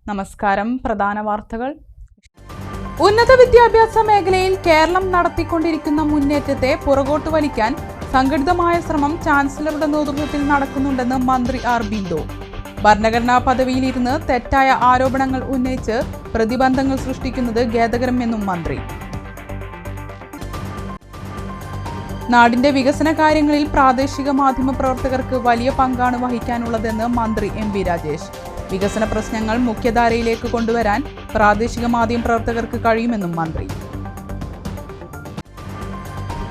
നമസ്കാരം. പ്രധാന വാർത്തകൾ. ഉന്നത വിദ്യാഭ്യാസ മേഖലയിൽ കേരളം നടത്തിക്കൊണ്ടിരിക്കുന്ന മുന്നേറ്റത്തെ പുറകോട്ട് വലിക്കാൻ സംഘടിതമായ ശ്രമം ചാൻസലറുടെ നേതൃത്വത്തിൽ നടക്കുന്നുണ്ടെന്ന് മന്ത്രി ആർ ബിന്ദു. ഭരണഘടനാ പദവിയിലിരുന്ന് തെറ്റായ ആരോപണങ്ങൾ ഉന്നയിച്ച് പ്രതിബന്ധങ്ങൾ സൃഷ്ടിക്കുന്നത് ഖേദകരമെന്നും മന്ത്രി. നാടിന്റെ വികസന കാര്യങ്ങളിൽ പ്രാദേശിക മാധ്യമ പ്രവർത്തകർക്ക് വലിയ പങ്കാണ് വഹിക്കാനുള്ളതെന്ന് മന്ത്രി എം വി രാജേഷ്. വികസന പ്രശ്നങ്ങൾ മുഖ്യധാരയിലേക്ക് കൊണ്ടുവരാൻ പ്രാദേശിക മാധ്യമ പ്രവർത്തകർക്ക് കഴിയുമെന്നും മന്ത്രി.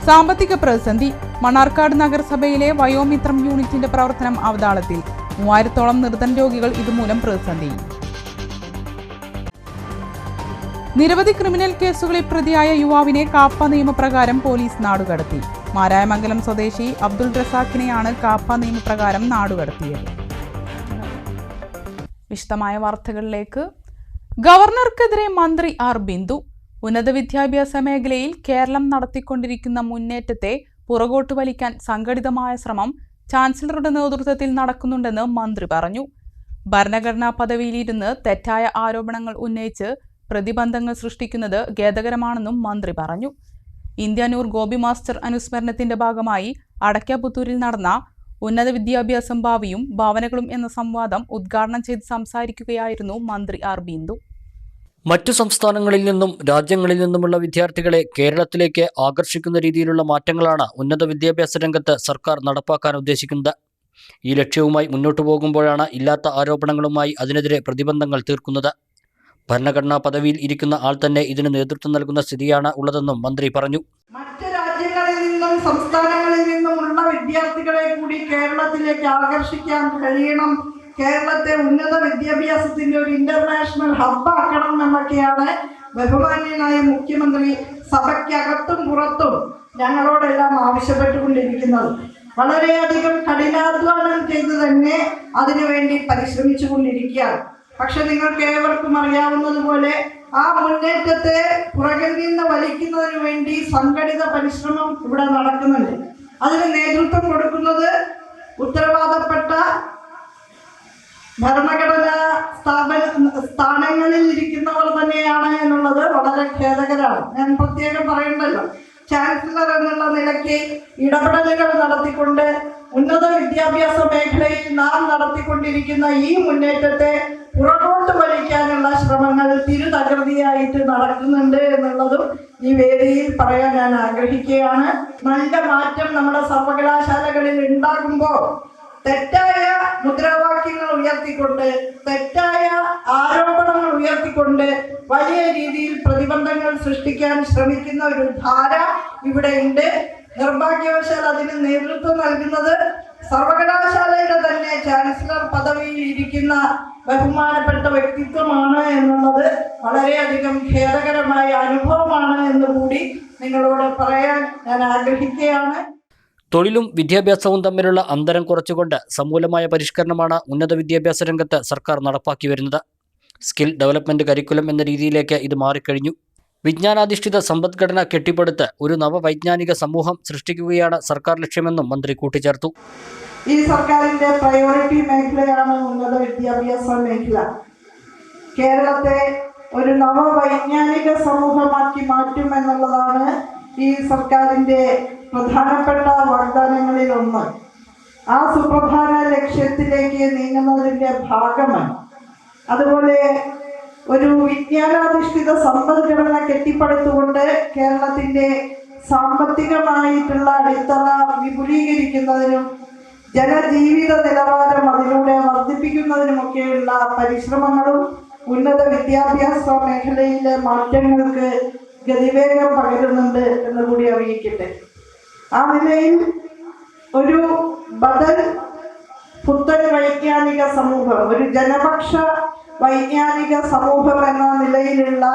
സാമ്പത്തിക പ്രതിസന്ധി. മണ്ണാർക്കാട് നഗരസഭയിലെ വയോമിത്രം യൂണിറ്റിന്റെ പ്രവർത്തനം അവതാളത്തിൽ. 3000-ഓളം നിർധന രോഗികൾ ഇതുമൂലം പ്രതിസന്ധിയിൽ. നിരവധി ക്രിമിനൽ കേസുകളിൽ പ്രതിയായ യുവാവിനെ കാപ്പ നിയമപ്രകാരം പോലീസ് നാടുകടത്തി. മാരായമംഗലം സ്വദേശി അബ്ദുൾ റസാഖിനെയാണ് കാപ്പ നിയമപ്രകാരം നാടുകടത്തിയത്. വിശദമായ വാർത്തകളിലേക്ക്. ഗവർണർക്കെതിരെ മന്ത്രി ആർ ബിന്ദു. ഉന്നത വിദ്യാഭ്യാസ മേഖലയിൽ കേരളം നടത്തിക്കൊണ്ടിരിക്കുന്ന മുന്നേറ്റത്തെ പുറകോട്ട് വലിക്കാൻ സംഘടിതമായ ശ്രമം ചാൻസലറുടെ നേതൃത്വത്തിൽ നടക്കുന്നുണ്ടെന്ന് മന്ത്രി പറഞ്ഞു. ഭരണഘടനാ പദവിയിലിരുന്ന് തെറ്റായ ആരോപണങ്ങൾ ഉന്നയിച്ച് പ്രതിബന്ധങ്ങൾ സൃഷ്ടിക്കുന്നത് ഖേദകരമാണെന്നും മന്ത്രി പറഞ്ഞു. ഇന്ത്യാനൂർ ഗോപി മാസ്റ്റർ അനുസ്മരണത്തിന്റെ ഭാഗമായി അടയ്ക്കാപുത്തൂരിൽ നടന്ന ഉന്നത വിദ്യാഭ്യാസം ഭാവിയും ഭാവനകളും എന്ന സംവാദം ഉദ്ഘാടനം ചെയ്ത് സംസാരിക്കുകയായിരുന്നു മന്ത്രി ആർ ബിന്ദു. മറ്റു സംസ്ഥാനങ്ങളിൽ നിന്നും രാജ്യങ്ങളിൽ നിന്നുമുള്ള വിദ്യാർത്ഥികളെ കേരളത്തിലേക്ക് ആകർഷിക്കുന്ന രീതിയിലുള്ള മാറ്റങ്ങളാണ് ഉന്നത വിദ്യാഭ്യാസ രംഗത്ത് സർക്കാർ നടപ്പാക്കാൻ ഉദ്ദേശിക്കുന്നത്. ഈ ലക്ഷ്യവുമായി മുന്നോട്ടു പോകുമ്പോഴാണ് ഇല്ലാത്ത ആരോപണങ്ങളുമായി അതിനെതിരെ പ്രതിബന്ധങ്ങൾ തീർക്കുന്നത്. ഭരണഘടനാ പദവിയിൽ ഇരിക്കുന്ന ആൾ തന്നെ ഇതിന് നേതൃത്വം നൽകുന്ന സ്ഥിതിയാണ് ഉള്ളതെന്നും മന്ത്രി പറഞ്ഞു. മറ്റ് രാജ്യങ്ങളിൽ നിന്നും സംസ്ഥാനങ്ങളിൽ നിന്നുമുള്ള വിദ്യാർത്ഥികളെ കൂടി കേരളത്തിലേക്ക് ആകർഷിക്കാൻ കഴിയണം. കേരളത്തെ ഉന്നത വിദ്യാഭ്യാസത്തിന്റെ ഒരു ഇന്റർനാഷണൽ ഹബ്ബാക്കണം എന്നൊക്കെയാണ് ബഹുമാന്യനായ മുഖ്യമന്ത്രി സഭയ്ക്കകത്തും പുറത്തും ഞങ്ങളോടെല്ലാം ആവശ്യപ്പെട്ടുകൊണ്ടിരിക്കുന്നത്. വളരെയധികം കഠിനാധ്വാനം ചെയ്ത് തന്നെ അതിനുവേണ്ടി പരിശ്രമിച്ചു കൊണ്ടിരിക്കുകയാണ്. പക്ഷെ നിങ്ങൾക്ക് ഏവർക്കും അറിയാവുന്നതുപോലെ ആ മുന്നേറ്റത്തെ പുറകിൽ നിന്ന് വലിക്കുന്നതിന് വേണ്ടി സംഘടിത പരിശ്രമം ഇവിടെ നടക്കുന്നുണ്ട്. അതിന് നേതൃത്വം കൊടുക്കുന്നത് ഉത്തരവാദപ്പെട്ട ഭരണഘടനാ സ്ഥാനങ്ങളിൽ ഇരിക്കുന്നവർ തന്നെയാണ് എന്നുള്ളത് വളരെ ഖേദകരമാണ്. ഞാൻ പ്രത്യേകം പറയണ്ടല്ലോ. ചാൻസലർ എന്നുള്ള നിലയ്ക്ക് ഇടപെടലുകൾ നടത്തിക്കൊണ്ട് ഉന്നത വിദ്യാഭ്യാസ മേഖലയിൽ നാം നടത്തിക്കൊണ്ടിരിക്കുന്ന ഈ മുന്നേറ്റത്തെ പുറകോട്ട് വലിക്കാനുള്ള ശ്രമങ്ങൾ തിരുതകൃതിയായിട്ട് നടക്കുന്നുണ്ട് എന്നുള്ളതും ഈ വേദിയിൽ പറയാൻ ഞാൻ ആഗ്രഹിക്കുകയാണ്. നല്ല മാറ്റം നമ്മുടെ സർവകലാശാലകളിൽ ഉണ്ടാകുമ്പോൾ തെറ്റായ മുദ്രാവാക്യങ്ങൾ ഉയർത്തിക്കൊണ്ട്, തെറ്റായ ആരോപണങ്ങൾ ഉയർത്തിക്കൊണ്ട് വലിയ രീതിയിൽ പ്രതിബന്ധങ്ങൾ സൃഷ്ടിക്കാൻ ശ്രമിക്കുന്ന ഒരു ധാര ഇവിടെ ഉണ്ട്. നിർഭാഗ്യവശാൽ അതിന് നേതൃത്വം നൽകുന്നത് സർവകലാശാലയുടെ തന്നെ ചാൻസലർ പദവിയിൽ ഇരിക്കുന്ന ബഹുമാനപ്പെട്ട വ്യക്തിത്വമാണ് എന്നുള്ളത് വളരെയധികം ഖേദകരമായ അനുഭവമാണ് എന്ന് കൂടി നിങ്ങളോട് പറയാൻ ഞാൻ ആഗ്രഹിക്കുകയാണ്. തൊഴിലും വിദ്യാഭ്യാസവും തമ്മിലുള്ള അന്തരം കുറച്ചുകൊണ്ട് സമൂലമായ പരിഷ്കരണമാണ് ഉന്നത വിദ്യാഭ്യാസ രംഗത്ത് സർക്കാർ നടപ്പാക്കി വരുന്നത്. സ്കിൽ ഡെവലപ്മെന്റ് കരിക്കുലം എന്ന രീതിയിലേക്ക് ഇത് മാറിക്കഴിഞ്ഞു. വിജ്ഞാനാധിഷ്ഠിത സമ്പദ്ഘടന കെട്ടിപ്പടുത്ത് ഒരു നവവൈജ്ഞാനിക സമൂഹം സൃഷ്ടിക്കുകയാണ് സർക്കാർ ലക്ഷ്യമെന്നും മന്ത്രി കൂട്ടിച്ചേർത്തു. ഈ സർക്കാരിന്റെ പ്രയോറിറ്റി മേഖലയാണ് ഉന്നത വിദ്യാഭ്യാസ മേഖല. കേരളത്തെ ഒരു നവവൈജ്ഞാനിക സമൂഹമാക്കി മാറ്റും എന്നുള്ളതാണ് ഈ സർക്കാരിന്റെ പ്രധാനപ്പെട്ട വാഗ്ദാനങ്ങളിൽ ഒന്ന്. ആ സുപ്രധാന ലക്ഷ്യത്തിലേക്ക് നീങ്ങുന്നതിന്റെ ഭാഗമായി അതുപോലെ ഒരു വിജ്ഞാനാധിഷ്ഠിത സമ്പദ്ഘടന കെട്ടിപ്പടുത്തുകൊണ്ട് കേരളത്തിന്റെ സാമ്പത്തികമായിട്ടുള്ള അടിത്തറ വിപുലീകരിക്കുന്നതിനും ജനജീവിത നിലവാരം അതിലൂടെ വർദ്ധിപ്പിക്കുന്നതിനുമൊക്കെയുള്ള പരിശ്രമങ്ങളും ഉന്നത വിദ്യാഭ്യാസ മേഖലയിലെ മാറ്റങ്ങൾക്ക് ഗതിവേഗം പകരുന്നുണ്ട് എന്ന് കൂടി അറിയിക്കട്ടെ. ആ നിലയിൽ ഒരു ബദൽ പുത്തൻ വൈജ്ഞാനിക സമൂഹം, ഒരു ജനപക്ഷ വൈജ്ഞാനിക സമൂഹം എന്ന നിലയിലുള്ള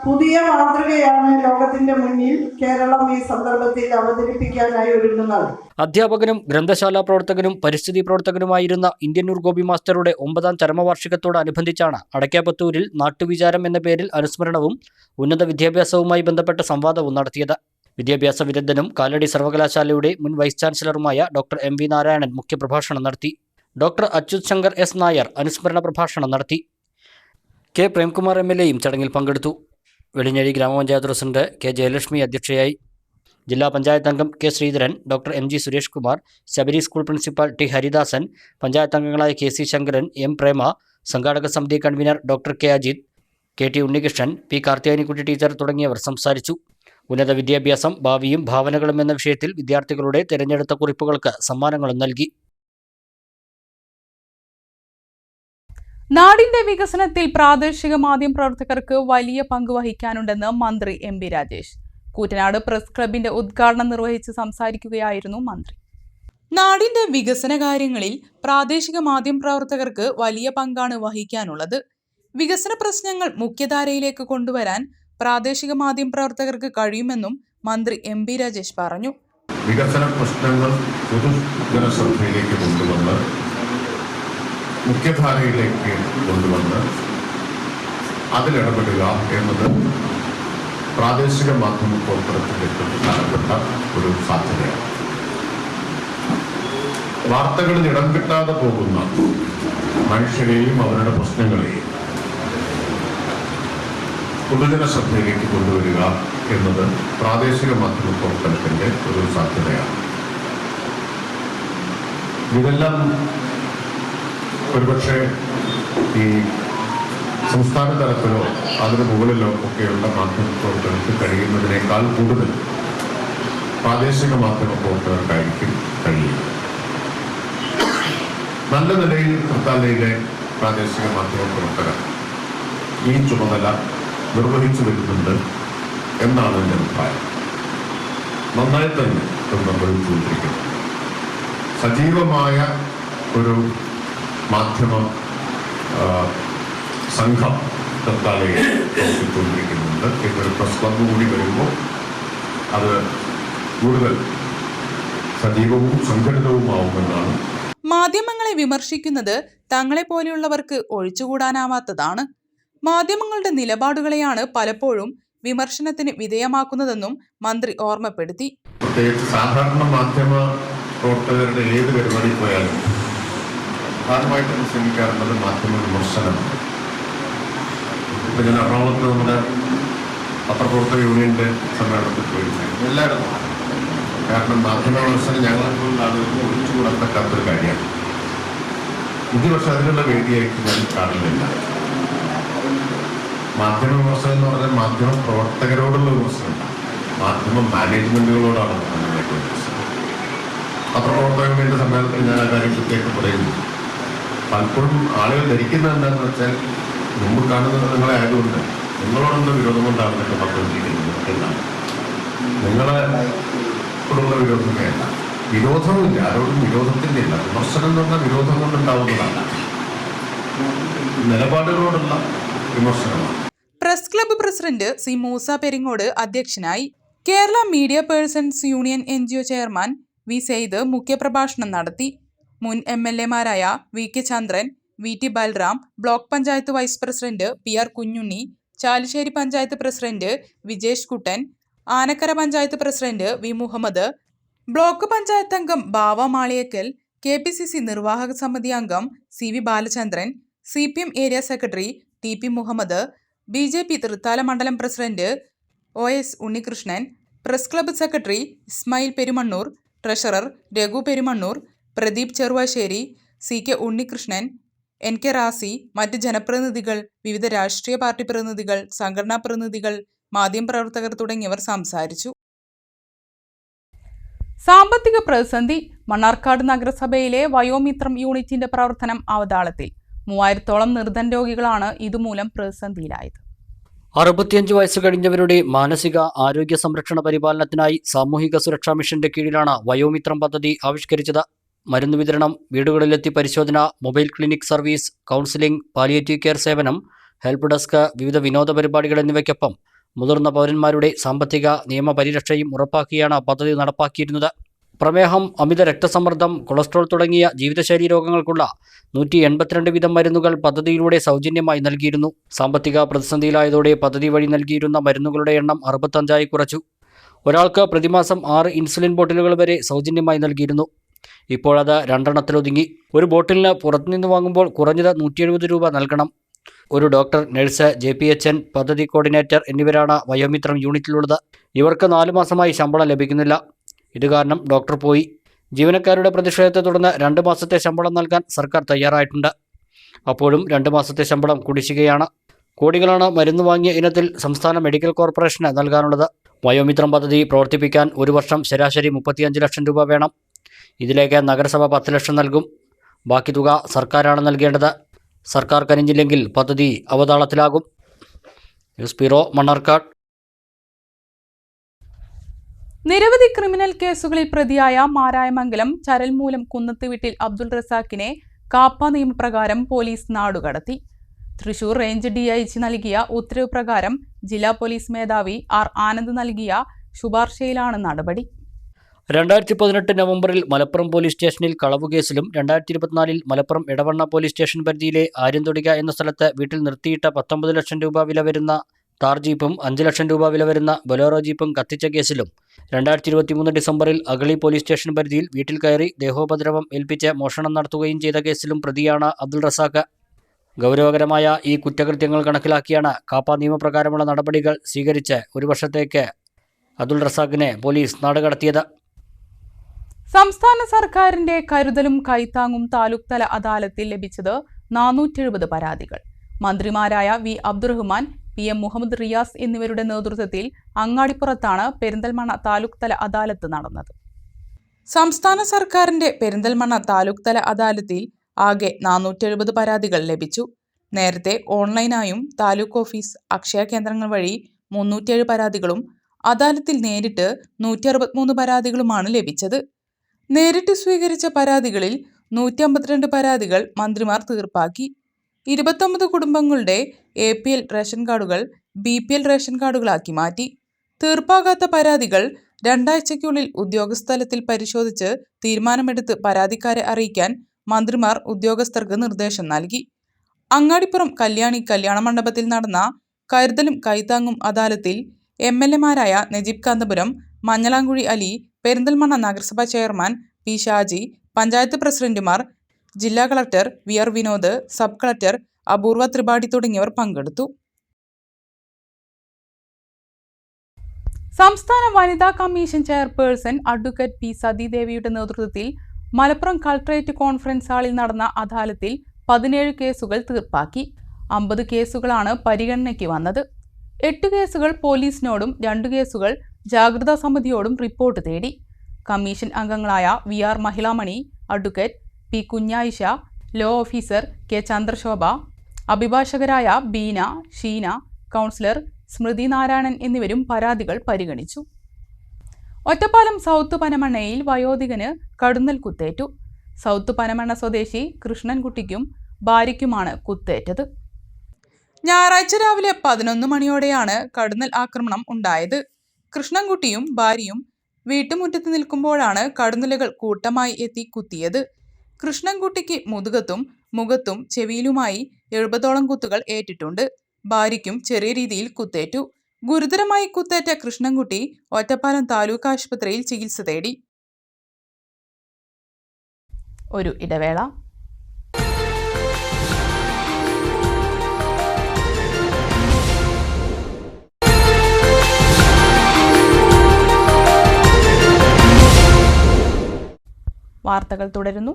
പുതിയ മാതൃകയാണ് ലോകത്തിന്റെ മുന്നിൽ കേരളം ഈ സന്ദർഭത്തിൽ അവതരിപ്പിക്കാനായി ഒരുങ്ങുന്നത്. അധ്യാപകനും ഗ്രന്ഥശാല പ്രവർത്തകനും പരിസ്ഥിതി പ്രവർത്തകനുമായിരുന്ന ഇന്ത്യന്നൂർ ഗോപി മാസ്റ്ററുടെ 9ാം ചരമവാർഷികത്തോടനുബന്ധിച്ചാണ് അടയ്ക്കാപുത്തൂരിൽ നാട്ടുവിചാരം എന്ന പേരിൽ അനുസ്മരണവും ഉന്നത വിദ്യാഭ്യാസവുമായി ബന്ധപ്പെട്ട സംവാദവും നടത്തിയത്. വിദ്യാഭ്യാസ വിദഗ്ധനും കാലടി സർവകലാശാലയുടെ മുൻ വൈസ് ചാൻസലറുമായ ഡോക്ടർ എം വി നാരായണൻ മുഖ്യപ്രഭാഷണം നടത്തി. ഡോക്ടർ അച്യുത് ശങ്കർ എസ് നായർ അനുസ്മരണ പ്രഭാഷണം നടത്തി. കെ പ്രേംകുമാർ MLAയും ചടങ്ങിൽ പങ്കെടുത്തു. വെളിഞ്ഞേഴി ഗ്രാമപഞ്ചായത്ത് പ്രസിഡന്റ് കെ ജയലക്ഷ്മി അധ്യക്ഷയായി. ജില്ലാ പഞ്ചായത്ത് അംഗം K Sreedharan, doctor MG Suresh Kumar, Sabari school principal T Haridasan, panchayat അംഗങ്ങളായ KC ശങ്കരൻ, M പ്രേമ, സംഘാടക സമിതി convener doctor K Ajith, KT Unnikrishnan, P Karthiyanikutty teacher തുടങ്ങിയവർ സംസാരിച്ചു. ഉന്നത വിദ്യാഭ്യാസം ഭാവിയും ഭാവനകളും എന്ന വിഷയത്തിൽ വിദ്യാർത്ഥികളുടെ തിരഞ്ഞെടുത്ത കുറിപ്പുകൾക്ക് സമ്മാനങ്ങളും നൽകി. നാടിന്റെ വികസനത്തിൽ പ്രാദേശിക മാധ്യമ പ്രവർത്തകർക്ക് വലിയ പങ്ക് വഹിക്കാനുണ്ടെന്ന് മന്ത്രി MB രാജേഷ്. കൂറ്റനാട് പ്രസ് ക്ലബിന്റെ ഉദ്ഘാടനം നിർവഹിച്ച് സംസാരിക്കുകയായിരുന്നു മന്ത്രി. നാടിന്റെ വികസന കാര്യങ്ങളിൽ പ്രാദേശിക മാധ്യമ പ്രവർത്തകർക്ക് വലിയ പങ്കാണ് വഹിക്കാനുള്ളത്. വികസന പ്രശ്നങ്ങൾ മുഖ്യധാരയിലേക്ക് കൊണ്ടുവരാൻ പ്രാദേശിക മാധ്യമ പ്രവർത്തകർക്ക് കഴിയുമെന്നും മന്ത്രി MB രാജേഷ് പറഞ്ഞു. വികസന പ്രശ്നങ്ങൾ പൊതുജനശ്രദ്ധയിലേക്ക് കൊണ്ടുവന്ന് മുഖ്യധാരയിലേക്ക് കൊണ്ടുവന്ന് അതിലിടപെടുക എന്നത് പ്രാദേശിക മാധ്യമ പ്രവർത്തനത്തിന്റെ പ്രധാനപ്പെട്ട ഒരു സാധ്യതയാണ്. വാർത്തകളിൽ ഇടം കിട്ടാതെ പോകുന്ന മനുഷ്യരെയും അവരുടെ പ്രശ്നങ്ങളെയും പൊതുജന ശ്രദ്ധയിലേക്ക് കൊണ്ടുവരിക എന്നത് പ്രാദേശിക മാധ്യമ പ്രവർത്തനത്തിന്റെ ഒരു സാധ്യതയാണ്. ഇതെല്ലാം ഒരുപക്ഷെ ഈ സംസ്ഥാന തലത്തിലോ അതിന് മുകളിലോ ഒക്കെയുള്ള മാധ്യമ പ്രവർത്തനങ്ങൾക്ക് കഴിയുന്നതിനേക്കാൾ കൂടുതൽ പ്രാദേശിക മാധ്യമ പ്രവർത്തകർക്കായിരിക്കും കഴിയുക. നല്ല നിലയിൽ തൃത്താലയിലെ പ്രാദേശിക മാധ്യമ പ്രവർത്തകർ ഈ ചുമതല നിർവഹിച്ചു വരുന്നുണ്ട് എന്നാണ് എൻ്റെ അഭിപ്രായം. നന്നായി തന്നെ നിർവഹിച്ചുകൊണ്ടിരിക്കുന്നു. സജീവമായ ഒരു മാധ്യമ സംഘം തൃത്താലയിൽ പ്രവർത്തിച്ചുകൊണ്ടിരിക്കുന്നുണ്ട്. ഇതൊരു പ്രസ് ക്ലബ് കൂടി വരുമ്പോൾ അത് കൂടുതൽ സജീവവും സംഘടിതവുമാവുമെന്നാണ്. മാധ്യമങ്ങളെ വിമർശിക്കുന്നത് തങ്ങളെ പോലെയുള്ളവർക്ക് ഒഴിച്ചുകൂടാനാവാത്തതാണ്. മാധ്യമങ്ങളുടെ നിലപാടുകളെയാണ് പലപ്പോഴും വിമർശനത്തിന് വിധേയമാക്കുന്നതെന്നും മന്ത്രി ഓർമ്മപ്പെടുത്തി. പ്രത്യേകിച്ച് സാധാരണ മാധ്യമ പ്രവർത്തകരുടെ ഏത് പരിപാടി പോയാലും പ്രധാനമായിട്ടും ശ്രമിക്കാറുള്ളത് മാധ്യമ വിമർശനമാണ്. ഇപ്പം ഞാൻ എറണാകുളത്ത് നമ്മുടെ പത്രപ്രവർത്തക യൂണിയന്റെ സമ്മേളനത്തിൽ പോയിരുന്നു. എല്ലായിടത്തും കാരണം മാധ്യമ വിമർശനം ഞങ്ങളെപ്പോലുള്ള ആളുകൾക്ക് ഒഴിച്ചുകൂടത്തക്കാത്തൊരു കാര്യമാണ്. ഇത് പക്ഷെ അതിനുള്ള വേദിയായിട്ട് ഞാൻ കാണുന്നില്ല. മാധ്യമ വിമർശനം എന്ന് പറഞ്ഞാൽ മാധ്യമ പ്രവർത്തകരോടുള്ള വിമർശനമല്ല, മാധ്യമ മാനേജ്മെന്റുകളോടാണ് പ്രധാനമായിട്ട് വിമർശനം. പത്രപ്രവർത്തക യൂണിയന്റെ സമ്മേളനത്തിൽ ഞാൻ ആ കാര്യം പ്രത്യേകം പറയുന്നു. പലപ്പോഴും ആളുകൾ ധരിക്കുന്നത് എന്താണെന്ന് വെച്ചാൽ മുമ്പ് കാണുന്നത് നിങ്ങളെ ആയതുകൊണ്ട് നിങ്ങളോടൊന്നും വിരോധം കൊണ്ടാണ് നിങ്ങൾ പത്രത്തിരിക്കുന്നത് എന്നാണ്. നിങ്ങളെ ോടുള്ള വിരോധമേ അല്ല, വിരോധവുമില്ല, ആരോടും വിരോധത്തിൻ്റെ ഇല്ല. വിമർശനം എന്ന് പറഞ്ഞാൽ വിരോധം കൊണ്ടുണ്ടാവുന്നതല്ല, നിലപാടുകളോടുള്ള വിമർശനമാണ്. Press club president C Moosa Peringode അധ്യക്ഷനായി. Kerala media persons union NGO chairman V Saeed മുഖ്യപ്രഭാഷണം നടത്തി. മുൻ MLAമാരായ VK Chandran, VT Balram, block panchayat vice president PR Kunjunni, Chalissery panchayat president Vijesh Kuttan, Anakkara panchayat president V Muhammad, block panchayat അംഗം ബാവ മാളിയക്കൽ, KPCC നിർവാഹക സമിതി അംഗം CV Balachandran, CPM area secretary TP Muhammad, BJP Thrithala മണ്ഡലം president OS Unnikrishnan, press club secretary Ismail Perumannur, treasurer Raghu Perumannur, Pradeep Cheruvassery, CK Unnikrishnan, NK Razi, മറ്റ് ജനപ്രതിനിധികൾ, വിവിധ രാഷ്ട്രീയ പാർട്ടി പ്രതിനിധികൾ, സംഘടനാ പ്രതിനിധികൾ, മാധ്യമപ്രവർത്തകർ തുടങ്ങിയവർ സംസാരിച്ചു. സാമ്പത്തിക പ്രതിസന്ധി. മണ്ണാർക്കാട് നഗരസഭയിലെ വയോമിത്രം യൂണിറ്റിന്റെ പ്രവർത്തനം അവതാളത്തിൽ. 3000-ഓളം നിർധന രോഗികളാണ് ഇതുമൂലം പ്രതിസന്ധിയിലായത്. 65 വയസ്സ് കഴിഞ്ഞവരുടെ മാനസിക ആരോഗ്യ സംരക്ഷണ പരിപാലനത്തിനായി സാമൂഹിക സുരക്ഷാ മിഷന്റെ കീഴിലാണ് വയോമിത്രം പദ്ധതി ആവിഷ്കരിച്ചത്. മരുന്ന് വിതരണം, വീടുകളിലെത്തി പരിശോധന, mobile clinic service, counselling, palliative care സേവനം, ഹെൽപ്പ് ഡെസ്ക്, വിവിധ വിനോദ പരിപാടികൾ എന്നിവയ്ക്കൊപ്പം മുതിർന്ന പൗരന്മാരുടെ സാമ്പത്തിക നിയമപരിരക്ഷയും ഉറപ്പാക്കിയാണ് പദ്ധതി നടപ്പാക്കിയിരുന്നത്. പ്രമേഹം, അമിത രക്തസമ്മർദ്ദം, കൊളസ്ട്രോൾ തുടങ്ങിയ ജീവിതശൈലി രോഗങ്ങൾക്കുള്ള 182 വീതം മരുന്നുകൾ പദ്ധതിയിലൂടെ സൗജന്യമായി നൽകിയിരുന്നു. സാമ്പത്തിക പ്രതിസന്ധിയിലായതോടെ പദ്ധതി വഴി നൽകിയിരുന്ന മരുന്നുകളുടെ എണ്ണം 65ആയി കുറച്ചു. ഒരാൾക്ക് പ്രതിമാസം 6 ഇൻസുലിൻ ബോട്ടിലുകൾ വരെ സൗജന്യമായി നൽകിയിരുന്നു. ഇപ്പോഴത് 2 എണ്ണത്തിലൊതുങ്ങി. ഒരു ബോട്ടിലിന് പുറത്തുനിന്ന് വാങ്ങുമ്പോൾ കുറഞ്ഞത് 170 രൂപ നൽകണം. ഒരു ഡോക്ടർ, നഴ്സ്, JPHN പദ്ധതി കോർഡിനേറ്റർ എന്നിവരാണ് വയോമിത്രം യൂണിറ്റിലുള്ളത്. ഇവർക്ക് 4 മാസമായി ശമ്പളം ലഭിക്കുന്നില്ല. ഇത് കാരണം ഡോക്ടർ പോയി. ജീവനക്കാരുടെ പ്രതിഷേധത്തെ തുടർന്ന് 2 മാസത്തെ ശമ്പളം നൽകാൻ സർക്കാർ തയ്യാറായിട്ടുണ്ട്. അപ്പോഴും 2 മാസത്തെ ശമ്പളം കുടിശ്ശികയാണ്. കോടികളാണ് മരുന്ന് വാങ്ങിയ ഇനത്തിൽ സംസ്ഥാന മെഡിക്കൽ കോർപ്പറേഷന് നൽകാനുള്ളത്. വയോമിത്രം പദ്ധതി പ്രവർത്തിപ്പിക്കാൻ 1 വർഷം ശരാശരി 35 ലക്ഷം രൂപ വേണം. ഇതിലേക്ക് നഗരസഭ 10 ലക്ഷം നൽകും. ബാക്കി തുക സർക്കാരാണ് നൽകേണ്ടത്. സർക്കാർ കനിഞ്ഞില്ലെങ്കിൽ പദ്ധതി അവതാളത്തിലാകും. News bureau, Mannarkkad. നിരവധി ക്രിമിനൽ കേസുകളിൽ പ്രതിയായ മാരായമംഗലം ചരൽമൂലം കുന്നത്ത് വീട്ടിൽ അബ്ദുൾ റസാഖിനെ കാപ്പ നിയമപ്രകാരം പോലീസ് നാടുകടത്തി. തൃശൂർ റേഞ്ച് DIG നൽകിയ ഉത്തരവ് പ്രകാരം ജില്ലാ പോലീസ് മേധാവി R. ആനന്ദ് നൽകിയ ശുപാർശയിലാണ് നടപടി. 2018 നവംബറിൽ മലപ്പുറം പോലീസ് സ്റ്റേഷനിൽ കളവു കേസിലും 2024 മലപ്പുറം എടവണ്ണ പോലീസ് സ്റ്റേഷൻ പരിധിയിലെ ആര്യന്തൊടിക എന്ന സ്ഥലത്ത് വീട്ടിൽ നിർത്തിയിട്ട 19 ലക്ഷം രൂപ വില വരുന്ന താർ ജീപ്പും 5 ലക്ഷം രൂപ വില വരുന്ന ബൊലേറോ ജീപ്പും കത്തിച്ച കേസിലും 2023 ഡിസംബറിൽ അഗളി പോലീസ് സ്റ്റേഷൻ പരിധിയിൽ വീട്ടിൽ കയറി ദേഹോപദ്രവം ഏൽപ്പിച്ച് മോഷണം നടത്തുകയും ചെയ്ത കേസിലും പ്രതിയാണ് അബ്ദുൾ റസാഖ്. ഗൗരവകരമായ ഈ കുറ്റകൃത്യങ്ങൾ കണക്കിലാക്കിയാണ് കാപ്പ നിയമപ്രകാരമുള്ള നടപടികൾ സ്വീകരിച്ച് 1 വർഷത്തേക്ക് അബ്ദുൾ റസാഖിനെ പോലീസ് നാടുകടത്തിയത്. സംസ്ഥാന സർക്കാരിന്റെ കരുതലും കൈത്താങ്ങും താലൂക്ക് തല അദാലത്തിൽ ലഭിച്ചത് 470 പരാതികൾ. മന്ത്രിമാരായ V. അബ്ദുറഹ്മാൻ, PM മുഹമ്മദ് റിയാസ് എന്നിവരുടെ നേതൃത്വത്തിൽ അങ്ങാടിപ്പുറത്താണ് പെരിന്തൽമണ്ണ താലൂക്ക് തല അദാലത്ത് നടന്നത്. സംസ്ഥാന സർക്കാരിന്റെ പെരിന്തൽമണ്ണ താലൂക്ക് തല അദാലത്തിൽ ആകെ 470 പരാതികൾ ലഭിച്ചു. നേരത്തെ ഓൺലൈനായും താലൂക്ക് ഓഫീസ്, അക്ഷയ കേന്ദ്രങ്ങൾ വഴി 307 പരാതികളും അദാലത്തിൽ നേരിട്ട് 163 പരാതികളുമാണ് ലഭിച്ചത്. നേരിട്ട് സ്വീകരിച്ച പരാതികളിൽ 152 പരാതികൾ മന്ത്രിമാർ തീർപ്പാക്കി. 29 കുടുംബങ്ങളുടെ APL റേഷൻ കാർഡുകൾ BPL റേഷൻ കാർഡുകളാക്കി മാറ്റി. തീർപ്പാകാത്ത പരാതികൾ 2 ആഴ്ചയ്ക്കുള്ളിൽ ഉദ്യോഗസ്ഥലത്തിൽ പരിശോധിച്ച് തീരുമാനമെടുത്ത് പരാതിക്കാരെ അറിയിക്കാൻ മന്ത്രിമാർ ഉദ്യോഗസ്ഥർക്ക് നിർദ്ദേശം നൽകി. അങ്ങാടിപ്പുറം കല്യാണി കല്യാണ മണ്ഡപത്തിൽ നടന്ന കരുതലും കൈത്താങ്ങും അദാലത്തിൽ MLA മാരായ നജീബ് കാന്തപുരം, മഞ്ഞളാംകുഴി അലി, പെരിന്തൽമണ്ണ നഗരസഭാ ചെയർമാൻ P. ഷാജി, പഞ്ചായത്ത് പ്രസിഡന്റുമാർ, ജില്ലാ collector VR Vinod, sub collector അപൂർവ ത്രിപാഠി തുടങ്ങിയവർ പങ്കെടുത്തു. സംസ്ഥാന വനിതാ കമ്മീഷൻ ചെയർപേഴ്സൺ അഡ്വക്കേറ്റ് P. സതീദേവിയുടെ നേതൃത്വത്തിൽ മലപ്പുറം കളക്ടറേറ്റ് കോൺഫറൻസ് ഹാളിൽ നടന്ന അദാലത്തിൽ 17 കേസുകൾ തീർപ്പാക്കി. 50 കേസുകളാണ് പരിഗണനയ്ക്ക് വന്നത്. 8 കേസുകൾ പോലീസിനോടും 2 കേസുകൾ ജാഗ്രതാ സമിതിയോടും റിപ്പോർട്ട് തേടി. കമ്മീഷൻ അംഗങ്ങളായ VR Mahilamani, advocate P. Kunjayisha, law officer K. Chandrashobha, അഭിഭാഷകരായ ബീന, ഷീന, കൗൺസിലർ സ്മൃതി നാരായണൻ എന്നിവരും പരാതികൾ പരിഗണിച്ചു. ഒറ്റപ്പാലം സൗത്ത് പനമണ്ണയിൽ വയോധികന് കടുന്നൽ കുത്തേറ്റു. സൗത്ത് പനമണ്ണ സ്വദേശി കൃഷ്ണൻകുട്ടിക്കും ഭാര്യയ്ക്കുമാണ് കുത്തേറ്റത്. ഞായറാഴ്ച രാവിലെ 11 മണിയോടെയാണ് കടുന്നൽ ആക്രമണം ഉണ്ടായത്. കൃഷ്ണൻകുട്ടിയും ഭാര്യയും വീട്ടുമുറ്റത്ത് നിൽക്കുമ്പോഴാണ് കടുന്നലുകൾ കൂട്ടമായി എത്തി കുത്തിയത്. കൃഷ്ണൻകുട്ടിക്ക് മുതുകത്തും മുഖത്തും ചെവിയിലുമായി 70ഓളം കുത്തുകൾ ഏറ്റിട്ടുണ്ട്. ഭാര്യയ്ക്കും ചെറിയ രീതിയിൽ കുത്തേറ്റു. ഗുരുതരമായി കുത്തേറ്റ കൃഷ്ണൻകുട്ടി ഒറ്റപ്പാലം താലൂക്ക് ആശുപത്രിയിൽ ചികിത്സ തേടി. ഒരു ഇടവേള. വാർത്തകൾ തുടരുന്നു.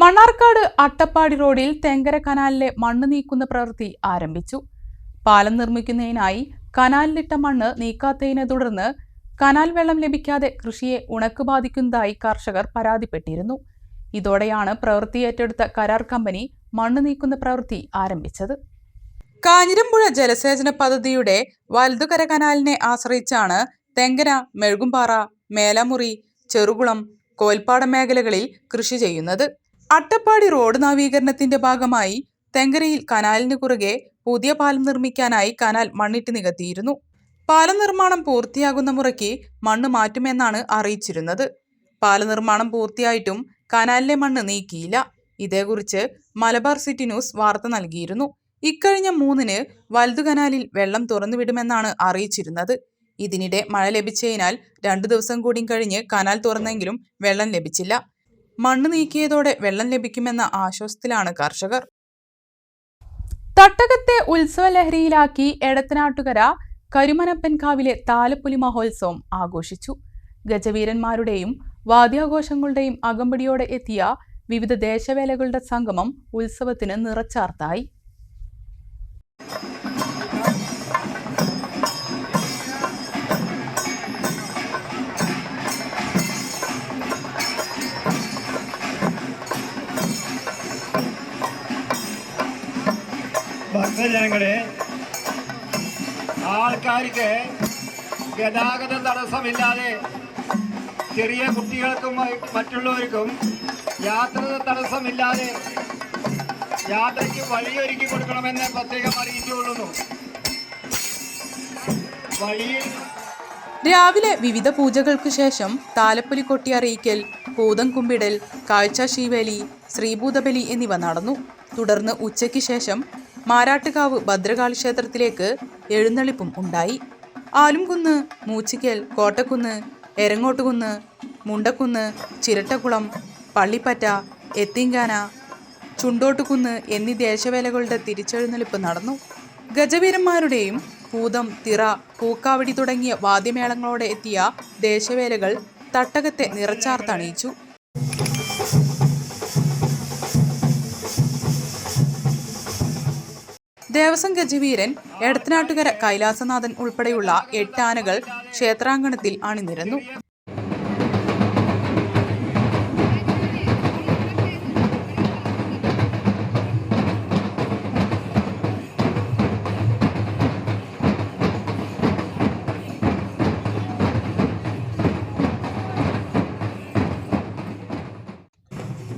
മണ്ണാർക്കാട് അട്ടപ്പാടി റോഡിൽ തെങ്കര കനാലിലെ മണ്ണ് നീക്കുന്ന പ്രവൃത്തി ആരംഭിച്ചു. പാലം നിർമ്മിക്കുന്നതിനായി കനാലിലിട്ട മണ്ണ് നീക്കാത്തതിനെ തുടർന്ന് കനാൽ വെള്ളം ലഭിക്കാതെ കൃഷിയെ ഉണക്ക് ബാധിക്കുന്നതായി കർഷകർ പരാതിപ്പെട്ടിരുന്നു. ഇതോടെയാണ് പ്രവൃത്തി ഏറ്റെടുത്ത കരാർ കമ്പനി മണ്ണ് നീക്കുന്ന പ്രവൃത്തി ആരംഭിച്ചത്. കാഞ്ഞിരമ്പുഴ ജലസേചന പദ്ധതിയുടെ വലതുകര കനാലിനെ ആശ്രയിച്ചാണ് തെങ്കര, മെഴുകുംപാറ, മേലമുറി, ചെറുകുളം, കോൽപ്പാടം മേഖലകളിൽ കൃഷി ചെയ്യുന്നത്. അട്ടപ്പാടി റോഡ് നവീകരണത്തിന്റെ ഭാഗമായി തെങ്കരയിൽ കനാലിന് കുറുകെ പുതിയ പാലം നിർമ്മിക്കാനായി കനാൽ മണ്ണിട്ട് നികത്തിയിരുന്നു. പാലം നിർമ്മാണം പൂർത്തിയാകുന്ന മുറയ്ക്ക് മണ്ണ് മാറ്റുമെന്നാണ് അറിയിച്ചിരുന്നത്. പാല നിർമ്മാണം പൂർത്തിയായിട്ടും കനാലിലെ മണ്ണ് നീക്കിയില്ല. ഇതേക്കുറിച്ച് മലബാർ സിറ്റി ന്യൂസ് വാർത്ത നൽകിയിരുന്നു. ഇക്കഴിഞ്ഞ 3-ന് വലതു കനാലിൽ വെള്ളം തുറന്നുവിടുമെന്നാണ് അറിയിച്ചിരുന്നത്. ഇതിനിടെ മഴ ലഭിച്ചതിനാൽ 2 ദിവസം കൂടി കഴിഞ്ഞ് കനാൽ തുറന്നെങ്കിലും വെള്ളം ലഭിച്ചില്ല. മണ്ണ് നീക്കിയതോടെ വെള്ളം ലഭിക്കുമെന്ന ആശ്വാസത്തിലാണ് കർഷകർ. തട്ടകത്തെ ഉത്സവലഹരിയിലാക്കി എടത്തനാട്ടുകര കരുമനപ്പൻകാവിലെ താലപ്പൊലി മഹോത്സവം ആഘോഷിച്ചു. ഗജവീരന്മാരുടെയും വാദ്യാഘോഷങ്ങളുടെയും അകമ്പടിയോടെ എത്തിയ വിവിധ ദേശവേലകളുടെ സംഗമം ഉത്സവത്തിന് നിറച്ചാർത്തായി. ഭക്തജനങ്ങളെ, ആൾക്കാർക്ക് ഗതാഗത തടസ്സമില്ലാതെ ചെറിയ കുട്ടികൾക്കും മറ്റുള്ളവർക്കും യാത്ര തടസ്സമില്ലാതെ യാത്രയ്ക്ക് വഴിയൊരുക്കി കൊടുക്കണമെന്ന് പ്രത്യേകം അറിയിച്ചുകൊള്ളുന്നു. വഴിയിൽ രാവിലെ വിവിധ പൂജകൾക്ക് ശേഷം താലപ്പൊലി കൊട്ടിയറിയിക്കൽ, ഭൂതം കുമ്പിടൽ, കാഴ്ച ശീവേലി, ശ്രീഭൂതബലി എന്നിവ നടന്നു. തുടർന്ന് ഉച്ചയ്ക്ക് ശേഷം മാരാട്ടുകാവ് ഭദ്രകാളി ക്ഷേത്രത്തിലേക്ക് എഴുന്നള്ളിപ്പും ഉണ്ടായി. ആലുംകുന്ന്, മൂച്ചിക്കൽ, കോട്ടക്കുന്ന്, എരങ്ങോട്ടുകുന്ന്, മുണ്ടക്കുന്ന്, ചിരട്ടക്കുളം, പള്ളിപ്പറ്റ, എത്തിങ്കാന, ചുണ്ടോട്ടുകുന്ന് എന്നീ ദേശവേലകളുടെ തിരിച്ചെഴുന്നള്ളിപ്പ് നടന്നു. ഗജവീരന്മാരുടെയും ഭൂതം, തിറ, പൂക്കാവടി തുടങ്ങിയ വാദ്യമേളങ്ങളോടെ എത്തിയ ദേശവേലകൾ തട്ടകത്തെ നിറച്ചാർത്തണിയിച്ചു. ദേവസ്വം ഗജവീരൻ, എടത്തനാട്ടുകര കൈലാസനാഥൻ ഉൾപ്പെടെയുള്ള 8 ആനകൾ ക്ഷേത്രാങ്കണത്തിൽ അണിനിരന്നു.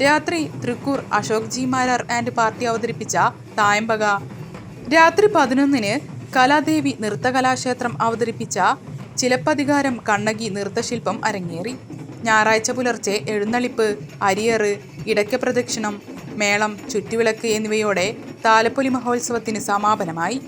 രാത്രി Thrikkur Ashok G Marar and party അവതരിപ്പിച്ച തായമ്പക, രാത്രി 11-ന് കലാദേവി നൃത്തകലാക്ഷേത്രം അവതരിപ്പിച്ച ചിലപ്പതികാരം കണ്ണകി നൃത്തശില്പം അരങ്ങേറി. ഞായറാഴ്ച പുലർച്ചെ എഴുന്നള്ളിപ്പ്, അരിയറ്, ഇടയ്ക്ക പ്രദക്ഷിണം, മേളം, ചുറ്റുവിളക്ക് എന്നിവയോടെ താലപ്പൊലി മഹോത്സവത്തിന് സമാപനമായി.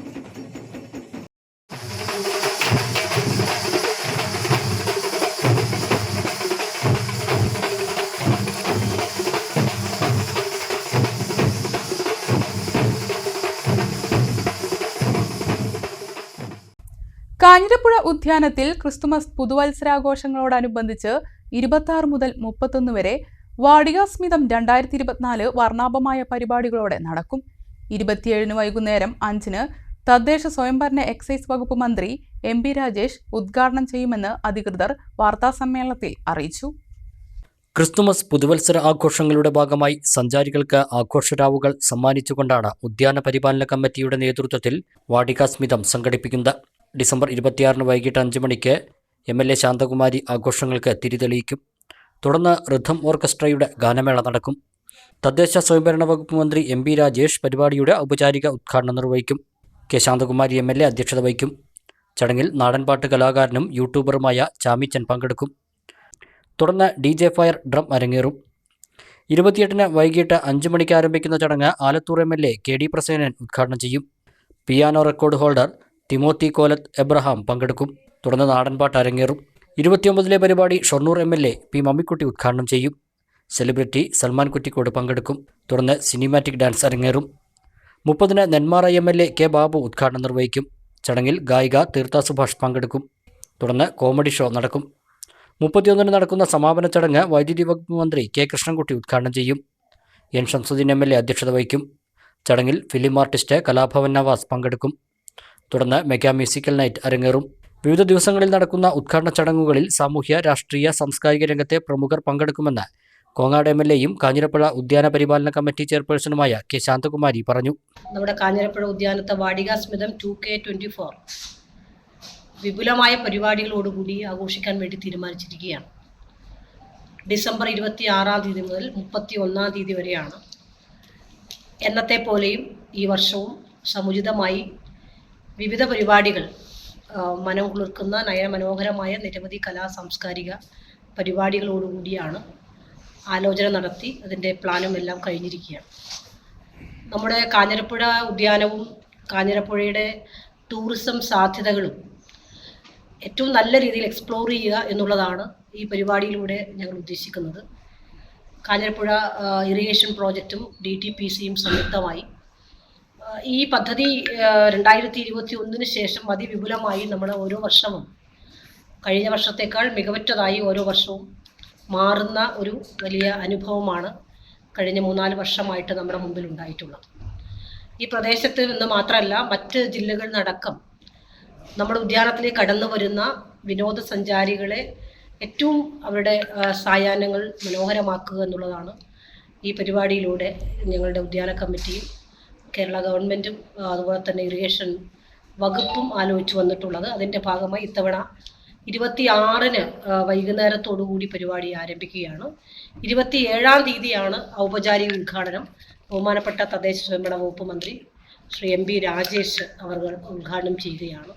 കാഞ്ഞിരപ്പുഴ ഉദ്യാനത്തിൽ ക്രിസ്തുമസ് പുതുവത്സരാഘോഷങ്ങളോടനുബന്ധിച്ച് 26 മുതൽ 31 വരെ വാടികാസ്മിതം 2024 വർണ്ണാഭമായ പരിപാടികളോടെ നടക്കും. 27 വൈകുന്നേരം 5-ന് തദ്ദേശ സ്വയംഭരണ എക്സൈസ് വകുപ്പ് മന്ത്രി എം പി രാജേഷ് ഉദ്ഘാടനം ചെയ്യുമെന്ന് അധികൃതർ വാർത്താസമ്മേളനത്തിൽ അറിയിച്ചു. ക്രിസ്തുമസ് പുതുവത്സര ആഘോഷങ്ങളുടെ ഭാഗമായി സഞ്ചാരികൾക്ക് ആഘോഷരാവുകൾ സമ്മാനിച്ചുകൊണ്ടാണ് ഉദ്യാന പരിപാലന കമ്മിറ്റിയുടെ നേതൃത്വത്തിൽ വാടികാസ്മിതം സംഘടിപ്പിക്കുന്നത്. ഡിസംബർ 26-ന് വൈകിട്ട് 5 മണിക്ക് MLA ശാന്തകുമാരി ആഘോഷങ്ങൾക്ക് തിരിതെളിയിക്കും. തുടർന്ന് റിഥം ഓർക്കസ്ട്രയുടെ ഗാനമേള നടക്കും. തദ്ദേശ സ്വയംഭരണ വകുപ്പ് മന്ത്രി എം പി രാജേഷ് പരിപാടിയുടെ ഔപചാരിക ഉദ്ഘാടനം നിർവഹിക്കും. കെ ശാന്തകുമാരി MLA അധ്യക്ഷത വഹിക്കും. ചടങ്ങിൽ നാടൻപാട്ട് കലാകാരനും യൂട്യൂബറുമായ ചാമിച്ചൻ പങ്കെടുക്കും. തുടർന്ന് DJ ഫയർ ഡ്രം അരങ്ങേറും. 28-ന് വൈകിട്ട് 5 മണിക്ക് ആരംഭിക്കുന്ന ചടങ്ങ് ആലത്തൂർ MLA KD പ്രസേനൻ ഉദ്ഘാടനം ചെയ്യും. Piano record holder Timothy Kolath Abraham പങ്കെടുക്കും. തുടർന്ന് നാടൻപാട്ട് അരങ്ങേറും. 29-ലെ പരിപാടി ഷൊർണൂർ MLA പി മമ്മിക്കുട്ടി ഉദ്ഘാടനം ചെയ്യും. സെലിബ്രിറ്റി സൽമാൻ കുറ്റിക്കോട് പങ്കെടുക്കും. തുടർന്ന് സിനിമാറ്റിക് ഡാൻസ് അരങ്ങേറും. 30-ന് നെന്മാറ MLA കെ ബാബു ഉദ്ഘാടനം നിർവഹിക്കും. ചടങ്ങിൽ ഗായിക തീർത്ഥ സുഭാഷ് പങ്കെടുക്കും. തുടർന്ന് കോമഡി ഷോ നടക്കും. 31-ന് നടക്കുന്ന സമാപന ചടങ്ങ് വൈദ്യുതി വകുപ്പ് മന്ത്രി കെ കൃഷ്ണൻകുട്ടി ഉദ്ഘാടനം ചെയ്യും. എൻ ഷംസുദ്ദീൻ MLA അധ്യക്ഷത വഹിക്കും. ചടങ്ങിൽ ഫിലിം ആർട്ടിസ്റ്റ് കലാഭവൻ നവാസ് പങ്കെടുക്കും. തുടർന്ന് മെഗാ മ്യൂസിക്കൽ നൈറ്റ് അരങ്ങേറും. വിവിധ ദിവസങ്ങളിൽ നടക്കുന്ന ഉദ്ഘാടന ചടങ്ങുകളിൽ സാമൂഹ്യ, രാഷ്ട്രീയ, സാംസ്കാരിക രംഗത്തെ പ്രമുഖർ പങ്കെടുക്കുമെന്ന് കോങ്ങാട് MLAയും കാഞ്ഞിരപ്പുഴ ഉദ്യാന പരിപാലന കമ്മിറ്റി ചെയർപേഴ്സണുമായ കെ ശാന്തകുമാരി പറഞ്ഞു. നമ്മുടെ കാഞ്ഞിരപ്പുഴ ഉദ്യാനത്തെ വാടികാസ്മിതം 2K24 വിപുലമായ പരിപാടികളോടുകൂടി ആഘോഷിക്കാൻ വേണ്ടി തീരുമാനിച്ചിരിക്കുകയാണ്. ഡിസംബർ 26-ാം തീയതി മുതൽ 31-ാം തീയതി വരെയാണ്. എന്നത്തെ പോലെയും ഈ വർഷവും സമുചിതമായി വിവിധ പരിപാടികൾ, മനം കുളിർക്കുന്ന നയനമനോഹരമായ നിരവധി സാംസ്കാരിക പരിപാടികളോടുകൂടിയാണ് ആലോചന നടത്തി അതിൻ്റെ പ്ലാനും എല്ലാം കഴിഞ്ഞിരിക്കുകയാണ്. നമ്മുടെ കാഞ്ഞിരപ്പുഴ ഉദ്യാനവും കാഞ്ഞിരപ്പുഴയുടെ ടൂറിസം സാധ്യതകളും ഏറ്റവും നല്ല രീതിയിൽ എക്സ്പ്ലോർ ചെയ്യുക എന്നുള്ളതാണ് ഈ പരിപാടിയിലൂടെ ഞങ്ങൾ ഉദ്ദേശിക്കുന്നത്. കാഞ്ഞിരപ്പുഴ ഇറിഗേഷൻ പ്രോജക്റ്റും DTPCയും സംയുക്തമായി ഈ പദ്ധതി 2021 ശേഷം അതിവിപുലമായി നമ്മൾ ഓരോ വർഷവും കഴിഞ്ഞ വർഷത്തേക്കാൾ മികവറ്റതായി ഓരോ വർഷവും മാറുന്ന ഒരു വലിയ അനുഭവമാണ് കഴിഞ്ഞ 3-4 വർഷമായിട്ട് നമ്മുടെ മുമ്പിൽ ഉണ്ടായിട്ടുള്ളത്. ഈ പ്രദേശത്ത് നിന്ന് മാത്രമല്ല, മറ്റ് ജില്ലകളിൽ നിന്നടക്കം നമ്മുടെ ഉദ്യാനത്തിലേക്ക് കടന്നു വരുന്ന വിനോദസഞ്ചാരികളെ ഏറ്റവും അവരുടെ സായാഹ്നങ്ങൾ മനോഹരമാക്കുക എന്നുള്ളതാണ് ഈ പരിപാടിയിലൂടെ ഞങ്ങളുടെ ഉദ്യാന കമ്മിറ്റിയും കേരള ഗവൺമെൻറ്റും അതുപോലെ തന്നെ ഇറിഗേഷൻ വകുപ്പും ആലോചിച്ച് വന്നിട്ടുള്ളത്. അതിൻ്റെ ഭാഗമായി ഇത്തവണ 26-ന് വൈകുന്നേരത്തോടുകൂടി പരിപാടി ആരംഭിക്കുകയാണ്. 27-ാം തീയതിയാണ് ഔപചാരിക ഉദ്ഘാടനം. ബഹുമാനപ്പെട്ട തദ്ദേശ സ്വയംഭരണ വകുപ്പ് മന്ത്രി ശ്രീ MP രാജേഷ് അവർ ഉദ്ഘാടനം ചെയ്യുകയാണ്.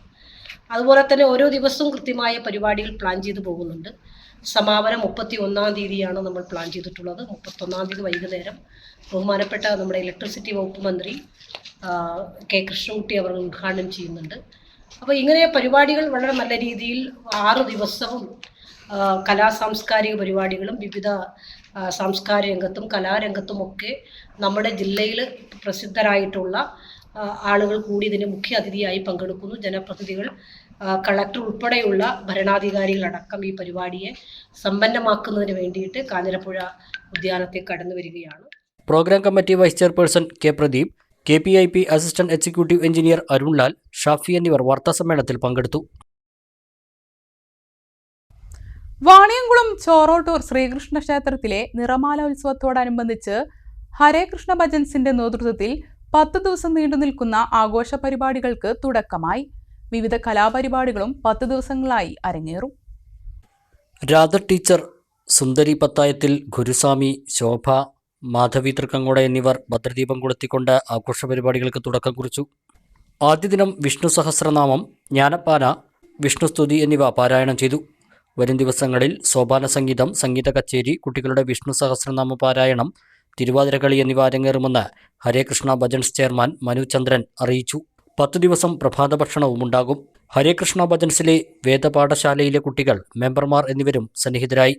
അതുപോലെ തന്നെ ഓരോ ദിവസവും കൃത്യമായ പരിപാടികൾ പ്ലാൻ ചെയ്തു പോകുന്നുണ്ട്. സമാപനം 31-ാം തീയതിയാണ് നമ്മൾ പ്ലാൻ ചെയ്തിട്ടുള്ളത്. 31-ാം തീയതി വൈകുന്നേരം ബഹുമാനപ്പെട്ട നമ്മുടെ ഇലക്ട്രിസിറ്റി വകുപ്പ് മന്ത്രി K. കൃഷ്ണൻകുട്ടി അവർ ഉദ്ഘാടനം ചെയ്യുന്നുണ്ട്. അപ്പോൾ ഇങ്ങനെ പരിപാടികൾ വളരെ നല്ല രീതിയിൽ 6 ദിവസവും സാംസ്കാരിക പരിപാടികളും വിവിധ സാംസ്കാരിക രംഗത്തും കലാരംഗത്തുമൊക്കെ നമ്മുടെ ജില്ലയിൽ പ്രസിദ്ധരായിട്ടുള്ള ആളുകൾ കൂടി ഇതിന് മുഖ്യ അതിഥിയായി പങ്കെടുക്കുന്നു. ജനപ്രതിനിധികൾ, കളക്ടർ ഉൾപ്പെടെയുള്ള ഭരണാധികാരികളടക്കം ഈ പരിപാടിയെ സമ്പന്നമാക്കുന്നതിന് വേണ്ടിയിട്ട് കാഞ്ഞിരപ്പുഴ ഉദ്യാനത്തിൽ കടന്നു വരികയാണ്. Programme committee vice chairperson K. Pradeep, KPIP assistant executive engineer Arunlal, Shafi എന്നിവർ വാർത്താസമ്മേളനത്തിൽ പങ്കെടുത്തു. വാണിയംകുളം ചോറോട്ടൂർ ശ്രീകൃഷ്ണ ക്ഷേത്രത്തിലെ നിറമാല ഉത്സവത്തോടനുബന്ധിച്ച് ഹരേ കൃഷ്ണ ഭജൻസിന്റെ നേതൃത്വത്തിൽ 10 ദിവസം നീണ്ടു നിൽക്കുന്ന ആഘോഷ പരിപാടികൾക്ക് തുടക്കമായി. വിവിധ കലാപരിപാടികളും 10 ദിവസങ്ങളായി അരങ്ങേറും. രാധ ടീച്ചർ, സുന്ദരി പത്തായത്തിൽ, ഗുരുസ്വാമി, ശോഭ, മാധവി തൃക്കങ്ങോട് എന്നിവർ ഭദ്രദീപം കൊളുത്തിക്കൊണ്ട് ആഘോഷ പരിപാടികൾക്ക് തുടക്കം കുറിച്ചു. ആദ്യ ദിനം വിഷ്ണു സഹസ്രനാമം, ജ്ഞാനപ്പാന, വിഷ്ണുസ്തുതി എന്നിവ പാരായണം ചെയ്തു. വരും ദിവസങ്ങളിൽ സോപാന സംഗീതം, സംഗീത കച്ചേരി, കുട്ടികളുടെ വിഷ്ണു സഹസ്രനാമ പാരായണം, തിരുവാതിരക്കളി എന്നിവ അരങ്ങേറുമെന്ന് ഹരേകൃഷ്ണ ഭജൻസ് ചെയർമാൻ മനു ചന്ദ്രൻ അറിയിച്ചു. 10 ദിവസം പ്രഭാത ഭക്ഷണവും ഉണ്ടാകും. ഹരേകൃഷ്ണ ഭജൻസിലെ വേദപാഠശാലയിലെ കുട്ടികൾ, മെമ്പർമാർ എന്നിവരും സന്നിഹിതരായി.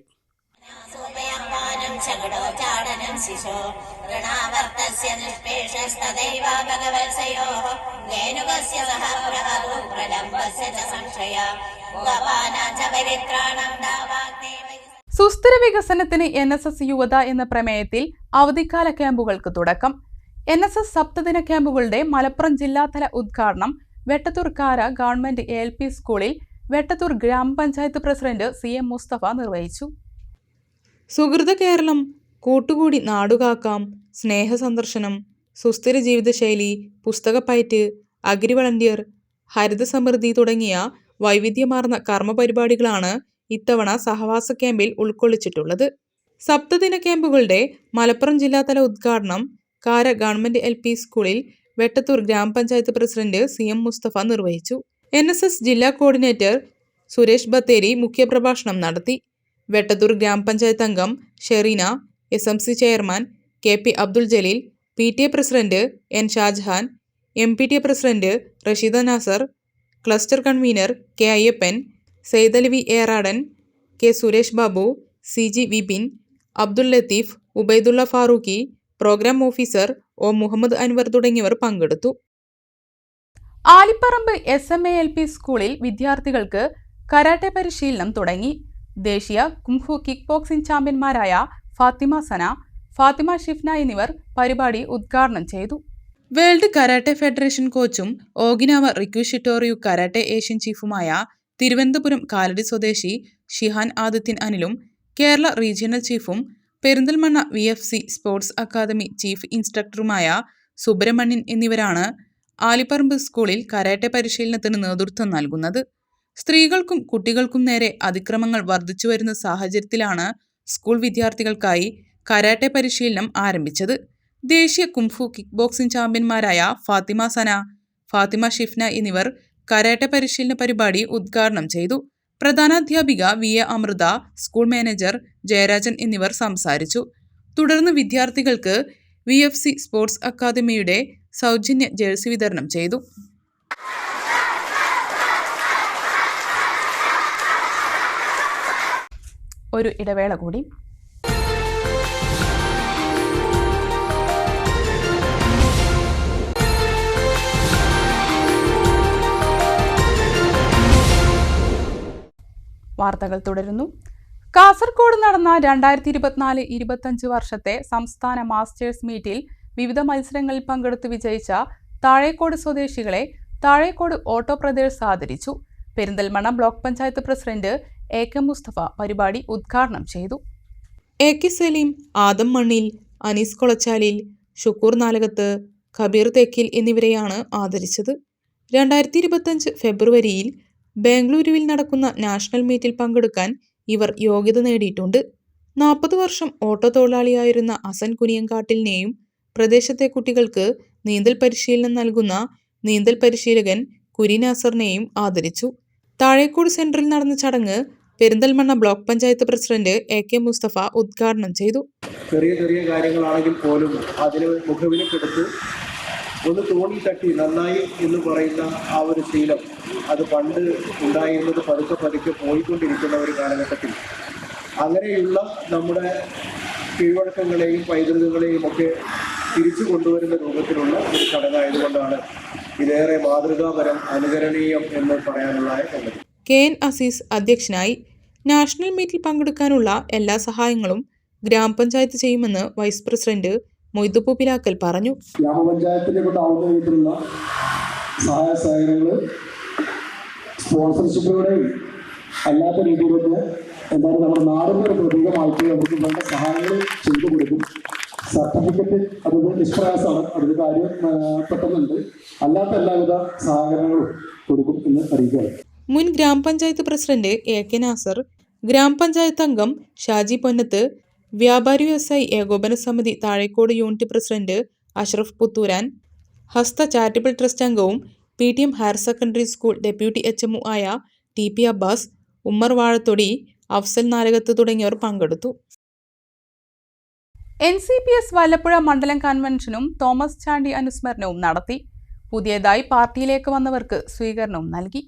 സുസ്ഥിര വികസനത്തിന് NSS യുവത എന്ന പ്രമേയത്തിൽ അവധിക്കാല ക്യാമ്പുകൾക്ക് തുടക്കം. NSS സപ്തദിന ക്യാമ്പുകളുടെ മലപ്പുറം ജില്ലാതല ഉദ്ഘാടനം വെട്ടത്തൂർ കാര ഗവൺമെന്റ് ALP സ്കൂളിൽ വെട്ടത്തൂർ ഗ്രാമപഞ്ചായത്ത് പ്രസിഡന്റ് CM മുസ്തഫ നിർവഹിച്ചു. സുഹൃത കേരളം, കൂട്ടുകൂടി നാടുകാക്കാം, സ്നേഹസന്ദർശനം, സുസ്ഥിര ജീവിതശൈലി, പുസ്തകപ്പയറ്റ്, അഗ്രി വളണ്ടിയർ, ഹരിത സമൃദ്ധി തുടങ്ങിയ വൈവിധ്യമാർന്ന കർമ്മപരിപാടികളാണ് ഇത്തവണ സഹവാസ ക്യാമ്പിൽ ഉൾക്കൊള്ളിച്ചിട്ടുള്ളത്. സപ്തദിന ക്യാമ്പുകളുടെ മലപ്പുറം ജില്ലാതല ഉദ്ഘാടനം കാര ഗവൺമെന്റ് LP സ്കൂളിൽ വെട്ടത്തൂർ ഗ്രാമപഞ്ചായത്ത് പ്രസിഡന്റ് CM മുസ്തഫ നിർവഹിച്ചു. NSS ജില്ലാ കോർഡിനേറ്റർ സുരേഷ് ബത്തേരി മുഖ്യപ്രഭാഷണം നടത്തി. വെട്ടത്തൂർ ഗ്രാമപഞ്ചായത്ത് അംഗം Sherina, SMC chairman KP Abdul Jaleel, PTA president N Shajahan, MPTA president Rasheeda Nasar, cluster convener K Ayyappan, Saithalavi Eradan, K Suresh Babu, CG Vipin, Abdul Latheef, Ubaidulla Farooqi, programme officer O Muhammad Anwar തുടങ്ങിയവർ പങ്കെടുത്തു. ആലിപ്പറമ്പ് SMA LP സ്കൂളിൽ വിദ്യാർത്ഥികൾക്ക് കരാട്ടെ പരിശീലനം തുടങ്ങി. ദേശീയ കുംഫു കിക്ക് ബോക്സിംഗ് ചാമ്പ്യന്മാരായ ഫാത്തിമ സന, ഫാത്തിമ ഷിഫ്ന എന്നിവർ പരിപാടി ഉദ്ഘാടനം ചെയ്തു. വേൾഡ് കരാട്ടെ ഫെഡറേഷൻ കോച്ചും ഓഗിനാവ റിക്വിഷിറ്റോറിയു കരാട്ടെ ഏഷ്യൻ ചീഫുമായ തിരുവനന്തപുരം കാലടി സ്വദേശി ഷിഹാൻ ആദിത്യൻ അനിലും കേരള റീജിയണൽ ചീഫും Perinthalmanna VFC sports academy chief ഇൻസ്ട്രക്ടറുമായ സുബ്രഹ്മണ്യൻ എന്നിവരാണ് ആലിപ്പറമ്പ് സ്കൂളിൽ കരാട്ടെ പരിശീലനത്തിന് നേതൃത്വം നൽകുന്നത്. സ്ത്രീകൾക്കും കുട്ടികൾക്കും നേരെ അതിക്രമങ്ങൾ വർദ്ധിച്ചുവരുന്ന സാഹചര്യത്തിലാണ് സ്കൂൾ വിദ്യാർത്ഥികൾക്കായി കരാട്ടെ പരിശീലനം ആരംഭിച്ചത്. ദേശീയ കുംഫു കിക്ക് ബോക്സിംഗ് ചാമ്പ്യന്മാരായ ഫാത്തിമ സന, ഫാത്തിമ ഷിഫ്ന എന്നിവർ കരാട്ടെ പരിശീലന പരിപാടി ഉദ്ഘാടനം ചെയ്തു. പ്രധാനാധ്യാപിക VA Amritha, school manager Jayarajan എന്നിവർ സംസാരിച്ചു. തുടർന്ന് വിദ്യാർത്ഥികൾക്ക് VFC സ്പോർട്സ് അക്കാദമിയുടെ സൗജന്യ ജേഴ്സി വിതരണം ചെയ്തു. ഒരു ഇടവേള കൂടി. വാർത്തകൾ തുടരുന്നു. കാസർഗോഡ് നടന്ന 2024-25 വർഷത്തെ സംസ്ഥാന മാസ്റ്റേഴ്സ് മീറ്റിൽ വിവിധ മത്സരങ്ങളിൽ പങ്കെടുത്ത് വിജയിച്ച താഴേക്കോട് സ്വദേശികളെ താഴേക്കോട് ഓട്ടോ ബ്രദേഴ്സ് ആദരിച്ചു. Perinthalmanna block panchayat president AK Musthafa പരിപാടി ഉദ്ഘാടനം ചെയ്തു. AK സലീം, ആദം മണ്ണിൽ, അനീസ് കൊളച്ചാലിൽ, ഷുക്കൂർ നാലകത്ത്, കബീർ തേക്കിൽ എന്നിവരെയാണ് ആദരിച്ചത്. 2025 ഫെബ്രുവരിയിൽ ബാംഗ്ലൂരുവിൽ നടക്കുന്ന നാഷണൽ മീറ്റിൽ പങ്കെടുക്കാൻ ഇവർ യോഗ്യത നേടിയിട്ടുണ്ട്. 40 വർഷം ഓട്ടോ തൊഴിലാളിയായിരുന്ന ഹസൻ കുനിയങ്കാട്ടിലിനെയും പ്രദേശത്തെ കുട്ടികൾക്ക് നീന്തൽ പരിശീലനം നൽകുന്ന നീന്തൽ പരിശീലകൻ കുരി നാസറിനെയും ആദരിച്ചു. താഴേക്കോട് സെന്ററിൽ നടന്ന ചടങ്ങ് Perinthalmanna block panchayat president AK Musthafa ഉദ്ഘാടനം ചെയ്തു. ചെറിയ ചെറിയ കാര്യങ്ങളാണെങ്കിൽ പോലും അതിന് മുഖവിലക്കെടുത്ത് ഒന്ന് തോണി തട്ടി നന്നായി എന്ന് പറയുന്ന ആ ഒരു ശീലം അത് പണ്ട് ഉണ്ടായിരുന്നത് പതുക്കെ പതുക്കെ പോയിക്കൊണ്ടിരിക്കുന്ന ഒരു കാലഘട്ടത്തിൽ അങ്ങനെയുള്ള നമ്മുടെ കീഴ്വഴക്കങ്ങളെയും പൈതൃകങ്ങളെയും ഒക്കെ തിരിച്ചു കൊണ്ടുവരുന്ന രൂപത്തിലുള്ള ഒരു ചടങ്ങായതുകൊണ്ടാണ് ഇതേറെ മാതൃകാപരം അനുകരണീയം എന്ന് പറയാനുള്ള സംഗതി. KN അസീസ് അധ്യക്ഷനായി. നാഷണൽ മീറ്റിൽ പങ്കെടുക്കാനുള്ള എല്ലാ സഹായങ്ങളും ഗ്രാമപഞ്ചായത്ത് ചെയ്യുമെന്ന് വൈസ് പ്രസിഡന്റ് മൊയ്തുപ്പു പിലാക്കൽ പറഞ്ഞു. ഗ്രാമപഞ്ചായത്തിനെ കൊണ്ടാവുന്ന വിധത്തിലുള്ള സഹായ സഹകരണങ്ങൾ സ്പോൺസർഷിപ്പിലൂടെയും അല്ലാത്ത രീതിയിലൊക്കെ എന്തായാലും നമ്മുടെ നാടിൻ്റെ ഒരു പ്രതീകമായിട്ട് അവർക്ക് വേണ്ട സഹായങ്ങൾ ചെയ്തു കൊടുക്കും. സർട്ടിഫിക്കറ്റ് അതൊരു നിഷ്പ്രയാസമാണ്, അതൊരു കാര്യം പെട്ടെന്നുണ്ട്. അല്ലാത്ത എല്ലാവിധ സഹകരണങ്ങളും കൊടുക്കും എന്ന് അറിയിക്കുകയാണ്. മുൻ ഗ്രാമപഞ്ചായത്ത് പ്രസിഡന്റ് AK നാസർ, ഗ്രാമപഞ്ചായത്ത് അംഗം ഷാജി പൊന്നത്ത്, വ്യാപാരി വ്യവസായി ഏകോപന സമിതി Thazhekode unit president Ashraf Puthuran, Hastha charitable trust അംഗവും PTM higher secondary school deputy HMO ആയ TP അബ്ബാസ്, ഉമ്മർ വാഴത്തൊടി, അഫ്സൽ നാലകത്ത് തുടങ്ങിയവർ പങ്കെടുത്തു. NCPS വല്ലപ്പുഴ മണ്ഡലം കൺവെൻഷനും തോമസ് ചാണ്ടി അനുസ്മരണവും നടത്തി. പുതിയതായി പാർട്ടിയിലേക്ക് വന്നവർക്ക് സ്വീകരണവും നൽകി.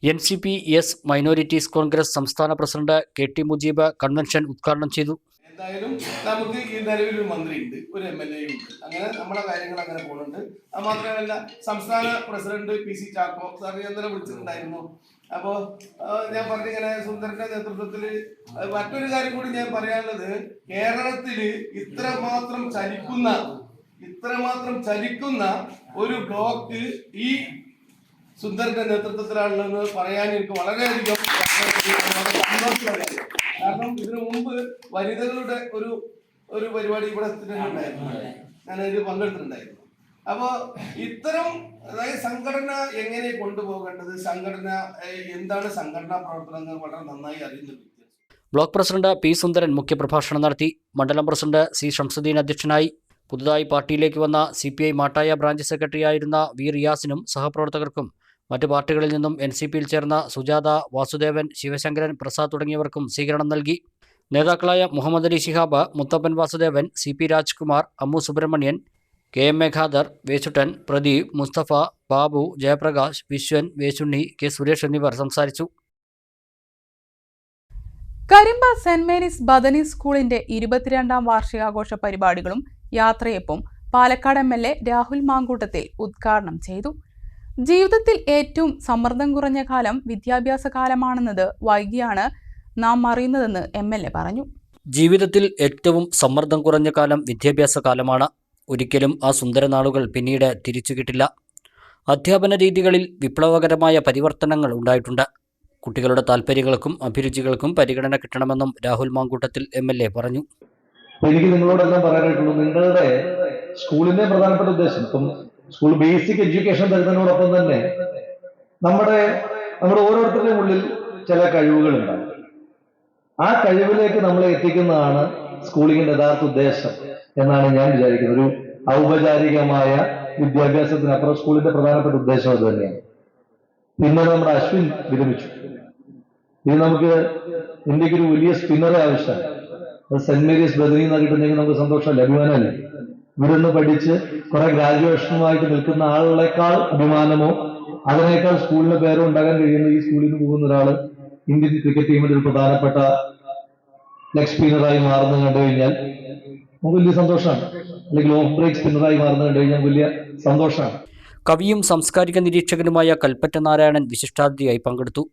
NCPS മൈനോറിറ്റീസ് കോൺഗ്രസ് സംസ്ഥാന പ്രസിഡന്റ് KT മുജീബ് കൺവെൻഷൻ ഉദ്ഘാടനം ചെയ്തു. എന്തായാലും നമുക്ക് ഈ നിലവിലൊരു മന്ത്രിയുണ്ട്, ഒരു MLA ഉണ്ട്, അങ്ങനെ നമ്മളെ കാര്യങ്ങൾ അങ്ങനെ പോകുന്നുണ്ട്. അത് മാത്രമല്ല സംസ്ഥാന പ്രസിഡന്റ് PC ചാക്കോ സാർ ഇന്നലെ വിളിച്ചിട്ടുണ്ടായിരുന്നു. അപ്പോൾ ഞാൻ പറഞ്ഞിങ്ങനെ സുന്ദരന്റെ നേതൃത്വത്തിൽ മറ്റൊരു കാര്യം കൂടി ഞാൻ പറയാനുള്ളത്, കേരളത്തില് ഇത്രമാത്രം ചലിക്കുന്ന ഒരു ബ്ലോക്ക് ഈ സുന്ദരന്റെ നേതൃത്വത്തിലാണുള്ളതെന്ന് പറയാൻ എനിക്ക് വളരെയധികം സന്തോഷമുണ്ട്. കാരണം ഇതിനു മുമ്പ് വനിതകളുടെ ഒരു പരിപാടി ഇവിടെ ഉണ്ടായിരുന്നു, ഞാനതിൽ പങ്കെടുത്തിട്ടുണ്ടായിരുന്നു. അപ്പോൾ ഇത്തരം അതായത് സംഘടന എങ്ങനെ കൊണ്ടുപോകേണ്ടത്, സംഘടന എന്താണ് സംഘടനാ പ്രവർത്തനം എന്ന് വളരെ നന്നായി അറിയുന്നുണ്ട്. ബ്ലോക്ക് പ്രസിഡന്റ് P സുന്ദരൻ മുഖ്യപ്രഭാഷണം നടത്തി. മണ്ഡലം പ്രസിഡന്റ് C ഷംസുദ്ദീൻ അധ്യക്ഷനായി. പുതുതായി പാർട്ടിയിലേക്ക് വന്ന CPI മാട്ടായ ബ്രാഞ്ച് സെക്രട്ടറിയായിരുന്ന V റിയാസിനും സഹപ്രവർത്തകർക്കും മറ്റ് പാർട്ടികളിൽ നിന്നും NCPയിൽ ചേർന്ന സുജാത, വാസുദേവൻ, ശിവശങ്കരൻ, പ്രസാദ് തുടങ്ങിയവർക്കും സ്വീകരണം നൽകി. നേതാക്കളായ Muhammad Ali Shihab, Muthappan Vasudevan, CP Rajkumar, Ammu Subramanian, KM മേഘാദർ, വേച്ചുട്ടൻ, Pradeep, Mustafa, Babu, Jayaprakash, Viswan, വേച്ചുണ്ണി, K Suresh എന്നിവർ സംസാരിച്ചു. കരിമ്പ സെന്റ് മേരീസ് ബദനി സ്കൂളിന്റെ 22ാം വാർഷികാഘോഷ പരിപാടികളും യാത്രയപ്പും പാലക്കാട് MLA രാഹുൽ മാങ്കൂട്ടത്തിൽ ഉദ്ഘാടനം ചെയ്തു. ജീവിതത്തിൽ ഏറ്റവും സമ്മർദ്ദം കുറഞ്ഞ കാലം വിദ്യാഭ്യാസ കാലമാണെന്നത് വൈകിയാണ് നാം അറിയുന്നതെന്ന് MLA പറഞ്ഞു. ജീവിതത്തിൽ ഏറ്റവും സമ്മർദ്ദം കുറഞ്ഞ കാലം വിദ്യാഭ്യാസ കാലമാണ്. ഒരിക്കലും ആ സുന്ദര നാളുകൾ പിന്നീട് തിരിച്ചു കിട്ടില്ല. അധ്യാപന രീതികളിൽ വിപ്ലവകരമായ പരിവർത്തനങ്ങൾ ഉണ്ടായിട്ടുണ്ട്. കുട്ടികളുടെ താൽപ്പര്യങ്ങൾക്കും അഭിരുചികൾക്കും പരിഗണന കിട്ടണമെന്നും രാഹുൽ മാങ്കൂട്ടത്തിൽ MLA പറഞ്ഞു. എനിക്ക് നിങ്ങളോടെല്ലാം പറയാനായിട്ടുള്ളൂ, നിങ്ങളുടെ സ്കൂളിന്റെ പ്രധാനപ്പെട്ട ഉദ്ദേശം ഇപ്പം സ്കൂൾ ബേസിക് എഡ്യൂക്കേഷൻ തരുന്നതിനോടൊപ്പം തന്നെ നമ്മുടെ ഓരോരുത്തരുടെയും ഉള്ളിൽ ചില കഴിവുകളുണ്ടാവും. ആ കഴിവിലേക്ക് നമ്മളെ എത്തിക്കുന്നതാണ് സ്കൂളിങ്ങിന്റെ യഥാർത്ഥ ഉദ്ദേശം എന്നാണ് ഞാൻ വിചാരിക്കുന്നത്. ഒരു ഔപചാരികമായ വിദ്യാഭ്യാസത്തിനപ്പുറം സ്കൂളിന്റെ പ്രധാനപ്പെട്ട ഉദ്ദേശം അത് തന്നെയാണ്. പിന്നെ നമ്മുടെ അശ്വിൻ വിരമിച്ചു. ഇത് നമുക്ക് ഇന്ത്യക്ക് ഒരു വലിയ സ്പിന്നറെ ആവശ്യമാണ്. അത് സെന്റ് മേരീസ് ബദനി എന്ന് കിട്ടുന്നെങ്കിൽ നമുക്ക് സന്തോഷമല്ല, അഭിമാനമല്ല. ഇവിടുന്ന് പഠിച്ച് കുറെ ഗ്രാജുവേഷനുമായിട്ട് നിൽക്കുന്ന ആളുകളെക്കാൾ അഭിമാനമോ അതിനേക്കാൾ സ്കൂളിന് പേരോ ഉണ്ടാകാൻ കഴിയുന്ന ഈ സ്കൂളിൽ നിന്ന് പോകുന്ന ഒരാള് ഇന്ത്യൻ ക്രിക്കറ്റ് ടീമിന്റെ ഒരു പ്രധാനപ്പെട്ട ലെഗ് സ്പിന്നറായി മാറുന്നത് കണ്ടു കഴിഞ്ഞാൽ നമുക്ക് വലിയ സന്തോഷമാണ്. അല്ലെങ്കിൽ ഓഫ് ബ്രേക്ക് സ്പിന്നറായി മാറുന്നത് കണ്ടു കഴിഞ്ഞാൽ വലിയ സന്തോഷമാണ്. കവിയും സാംസ്കാരിക നിരീക്ഷകനുമായ കൽപ്പറ്റ നാരായണൻ വിശിഷ്ടാതിഥിയായി പങ്കെടുത്തു.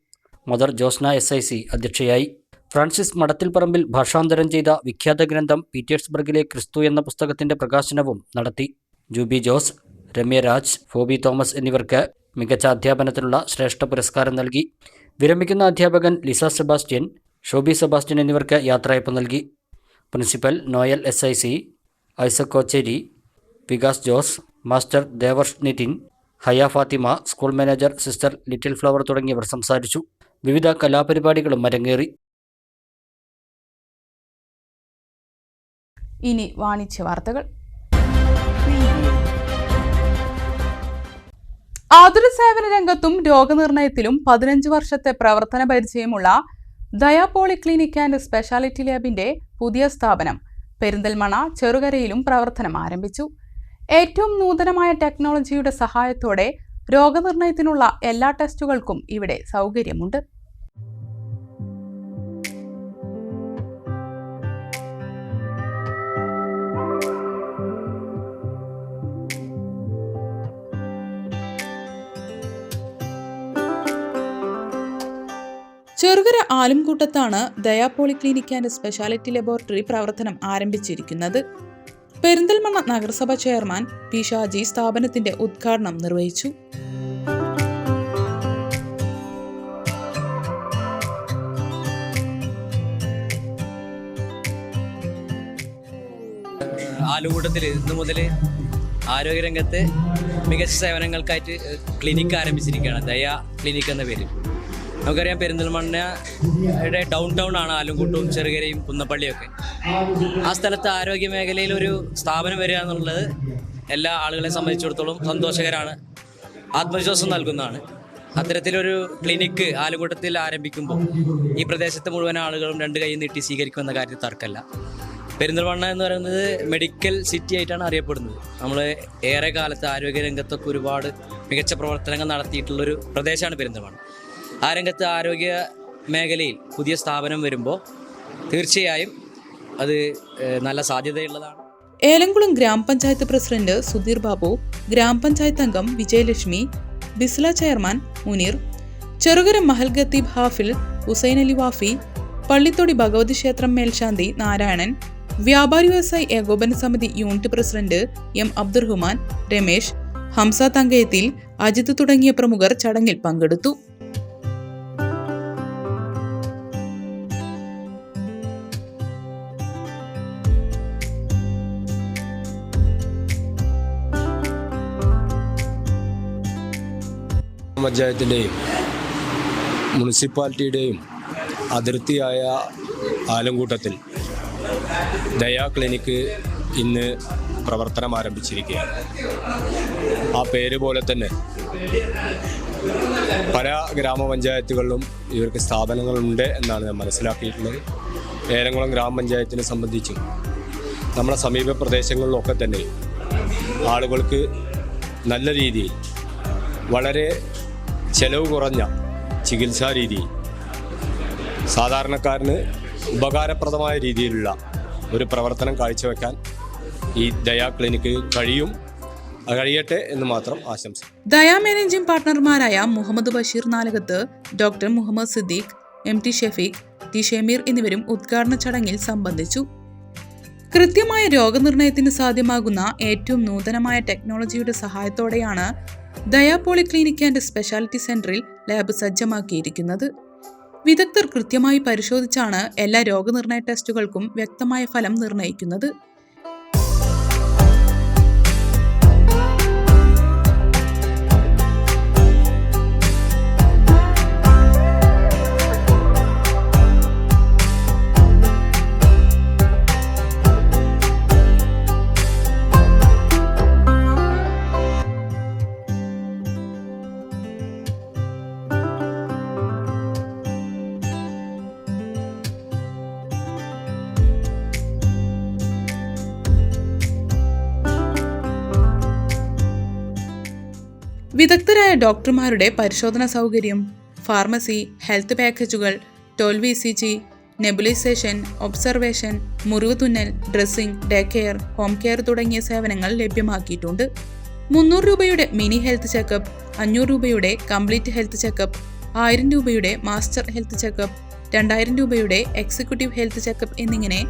മദർ ജോസ്ന SIC അധ്യക്ഷയായി. ഫ്രാൻസിസ് മടത്തിൽപ്പറമ്പിൽ ഭാഷാന്തരം ചെയ്ത വിഖ്യാത ഗ്രന്ഥം പീറ്റേഴ്സ്ബർഗിലെ ക്രിസ്തു എന്ന പുസ്തകത്തിന്റെ പ്രകാശനവും നടത്തി. ജൂബി ജോസ്, രമ്യ രാജ്, ഫോബി തോമസ് എന്നിവർക്ക് മികച്ച അധ്യാപനത്തിനുള്ള ശ്രേഷ്ഠ പുരസ്കാരം നൽകി. വിരമിക്കുന്ന അധ്യാപകൻ ലിസ സെബാസ്റ്റ്യൻ, ഷോബി സെബാസ്റ്റ്യൻ എന്നിവർക്ക് യാത്രയയപ്പ് നൽകി. Principal Noel SIC, Isaac Kocheri, Vikas Jose, master Devarsh Nithin, Haya Fathima, school manager sister little flower തുടങ്ങിയവർ സംസാരിച്ചു. വിവിധ കലാപരിപാടികളും അരങ്ങേറി. ഇനി വാണിജ്യ വാർത്തകൾ. ആതുര സേവന രംഗത്തും രോഗനിർണയത്തിലും 15 വർഷത്തെ പ്രവർത്തന പരിചയമുള്ള ദയ പോളിക്ലിനിക് ആൻഡ് സ്പെഷ്യാലിറ്റി ലാബിന്റെ പുതിയ സ്ഥാപനം പെരിന്തൽമണ്ണ ചെറുകരയിലും പ്രവർത്തനം ആരംഭിച്ചു. ഏറ്റവും നൂതനമായ ടെക്നോളജിയുടെ സഹായത്തോടെ രോഗനിർണയത്തിനുള്ള എല്ലാ ടെസ്റ്റുകൾക്കും ഇവിടെ സൗകര്യമുണ്ട്. ചെറുകര ആലുംകൂട്ടത്താണ് ദയ പോളിക്ലിനിക് ആൻഡ് സ്പെഷ്യാലിറ്റി ലബോറട്ടറി പ്രവർത്തനം ആരംഭിച്ചിരിക്കുന്നത്. പെരിന്തൽമണ്ണ നഗരസഭ ചെയർമാൻ പി ഷാജി സ്ഥാപനത്തിന്റെ ഉദ്ഘാടനം നിർവഹിച്ചു. ആലുംകൂട്ടത്തിൽ ഇന്നു മുതൽ ആരോഗ്യരംഗത്ത് മികച്ച സേവനങ്ങൾക്കായിട്ട് ക്ലിനിക്ക് ആരംഭിച്ചിരിക്കുകയാണ്. ദയ ക്ലിനിക് എന്ന പേരിൽ. നമുക്കറിയാം, പെരിന്തൽമണ്ണയുടെ ഡൗൺ ടൗൺ ആണ് ആലുംകൂട്ടും ചെറുകരയും കുന്നപ്പള്ളിയൊക്കെ. ആ സ്ഥലത്ത് ആരോഗ്യ മേഖലയിൽ ഒരു സ്ഥാപനം വരിക എന്നുള്ളത് എല്ലാ ആളുകളെ സംബന്ധിച്ചിടത്തോളം സന്തോഷകരമാണ്, ആത്മവിശ്വാസം നൽകുന്നതാണ്. അത്തരത്തിലൊരു ക്ലിനിക്ക് ആലുംകൂട്ടത്തിൽ ആരംഭിക്കുമ്പോൾ ഈ പ്രദേശത്തെ മുഴുവൻ ആളുകളും 2 കൈ നീട്ടി സ്വീകരിക്കുമെന്ന കാര്യത്തിൽ തർക്കമല്ല. പെരിന്തൽമണ്ണ എന്ന് പറയുന്നത് മെഡിക്കൽ സിറ്റി ആയിട്ടാണ് അറിയപ്പെടുന്നത്. നമ്മൾ ഏറെ കാലത്ത് ആരോഗ്യരംഗത്തൊക്കെ ഒരുപാട് മികച്ച പ്രവർത്തനങ്ങൾ നടത്തിയിട്ടുള്ളൊരു പ്രദേശമാണ് പെരിന്തൽമണ്ണ. ആ രംഗത്ത് ആരോഗ്യ മേഖലയിൽ പുതിയ സ്ഥാപനം വരുമ്പോൾ തീർച്ചയായും അത് നല്ല സാധ്യതയുള്ളതാണ്. ഏലംകുളം ഗ്രാമപഞ്ചായത്ത് പ്രസിഡന്റ് സുധീർ ബാബു, ഗ്രാമപഞ്ചായത്ത് അംഗം വിജയലക്ഷ്മി, ബിസ്ല ചെയർമാൻ മുനീർ, ചെറുകര മഹൽ ഖത്തീബ് ഹാഫിൽ ഹുസൈൻ അലി വാഫി, പള്ളിത്തോടി ഭഗവതി ക്ഷേത്രം മേൽശാന്തി നാരായണൻ, വ്യാപാരി വ്യവസായി ഏകോപന സമിതി unit president M Abdurahman, Ramesh, Hamsa Thankayathil, Ajith തുടങ്ങിയ പ്രമുഖർ ചടങ്ങിൽ പങ്കെടുത്തു. പഞ്ചായത്തിൻ്റെയും മുനിസിപ്പാലിറ്റിയുടെയും അതിർത്തിയായ ആലംകൂട്ടത്തിൽ ദയ ക്ലിനിക്ക് ഇന്ന് പ്രവർത്തനം ആരംഭിച്ചിരിക്കുകയാണ്. ആ പേര് പോലെ തന്നെ പല ഗ്രാമപഞ്ചായത്തുകളിലും ഇവർക്ക് സ്ഥാപനങ്ങളുണ്ട് എന്നാണ് ഞാൻ മനസ്സിലാക്കിയിട്ടുള്ളത്. ഏലംകുളം ഗ്രാമപഞ്ചായത്തിനെ സംബന്ധിച്ച് നമ്മുടെ സമീപ പ്രദേശങ്ങളിലൊക്കെ തന്നെ ആളുകൾക്ക് നല്ല രീതിയിൽ വളരെ ചെലവ് കുറഞ്ഞ ചികിത്സാ രീതി, സാധാരണക്കാരന് ഉപകാരപ്രദമായ രീതിയിലുള്ള ഒരു പ്രവർത്തനം കാഴ്ചവെക്കാൻ ഈ ദയ ക്ലിനിക്ക് കഴിയട്ടെ എന്ന് മാത്രം ആശംസ. ദയ മാനേജിംഗ് പാർട്ണർമാരായ Muhammad Basheer Nalakath, doctor Muhammad Siddique, MT Shefeeq, T Shameer എന്നിവരും ഉദ്ഘാടന ചടങ്ങിൽ സംബന്ധിച്ചു. കൃത്യമായ രോഗനിർണയത്തിന് സാധ്യമാകുന്ന ഏറ്റവും നൂതനമായ ടെക്നോളജിയുടെ സഹായത്തോടെയാണ് ദയ പോളിക്ലിനിക് ആൻഡ് സ്പെഷ്യാലിറ്റി സെന്ററിൽ ലാബ് സജ്ജമാക്കിയിരിക്കുന്നത്. വിദഗ്ധർ കൃത്യമായി പരിശോധിച്ചാണ് എല്ലാ രോഗനിർണയ ടെസ്റ്റുകൾക്കും വ്യക്തമായ ഫലം നിർണ്ണയിക്കുന്നത്. വിദഗ്ധരായ ഡോക്ടർമാരുടെ പരിശോധനാ സൗകര്യം, ഫാർമസി, ഹെൽത്ത് പാക്കേജുകൾ, 12 ECG, നെബുലൈസേഷൻ, ഒബ്സർവേഷൻ, മുറിവ് തുന്നൽ, dressing, day care, home care തുടങ്ങിയ സേവനങ്ങൾ ലഭ്യമാക്കിയിട്ടുണ്ട്. 300 രൂപയുടെ മിനി ഹെൽത്ത് ചെക്കപ്പ്, 500 രൂപയുടെ കംപ്ലീറ്റ് ഹെൽത്ത് ചെക്കപ്പ്, 1000 രൂപയുടെ മാസ്റ്റർ ഹെൽത്ത് ചെക്കപ്പ്, 2000 രൂപയുടെ എക്സിക്യൂട്ടീവ് ഹെൽത്ത് ചെക്കപ്പ് എന്നിങ്ങനെ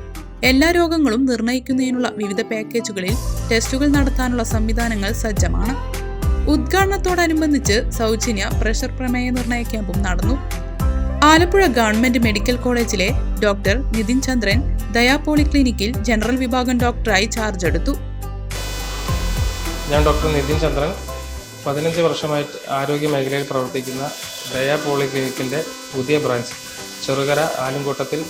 എല്ലാ രോഗങ്ങളും നിർണ്ണയിക്കുന്നതിനുള്ള വിവിധ പാക്കേജുകളിൽ ടെസ്റ്റുകൾ നടത്താനുള്ള സംവിധാനങ്ങൾ സജ്ജമാണ്. ഉദ്ഘാടനത്തോടനുബന്ധിച്ച് സൗജന്യ പ്രഷർ പ്രമേയ നിർണയ ക്യാമ്പും നടന്നു. ആലപ്പുഴ ഗവൺമെന്റ് മെഡിക്കൽ കോളേജിലെ ഡോക്ടർ നിതിൻ ചന്ദ്രൻ ദയാ പോളിക്ലിനിക്കിൽ ജനറൽ വിഭാഗം ഡോക്ടറായി ചാർജ് എടുത്തു. ഞാൻ ഡോക്ടർ നിതിൻ ചന്ദ്രൻ 15 വർഷമായിട്ട് ആരോഗ്യ മേഖലയിൽ പ്രവർത്തിക്കുന്ന ദയാ പോളിക്ലിനിക്കിൻ്റെ പുതിയ ബ്രാഞ്ച് ചെറുകര ആലുംകൂട്ടത്തിൽ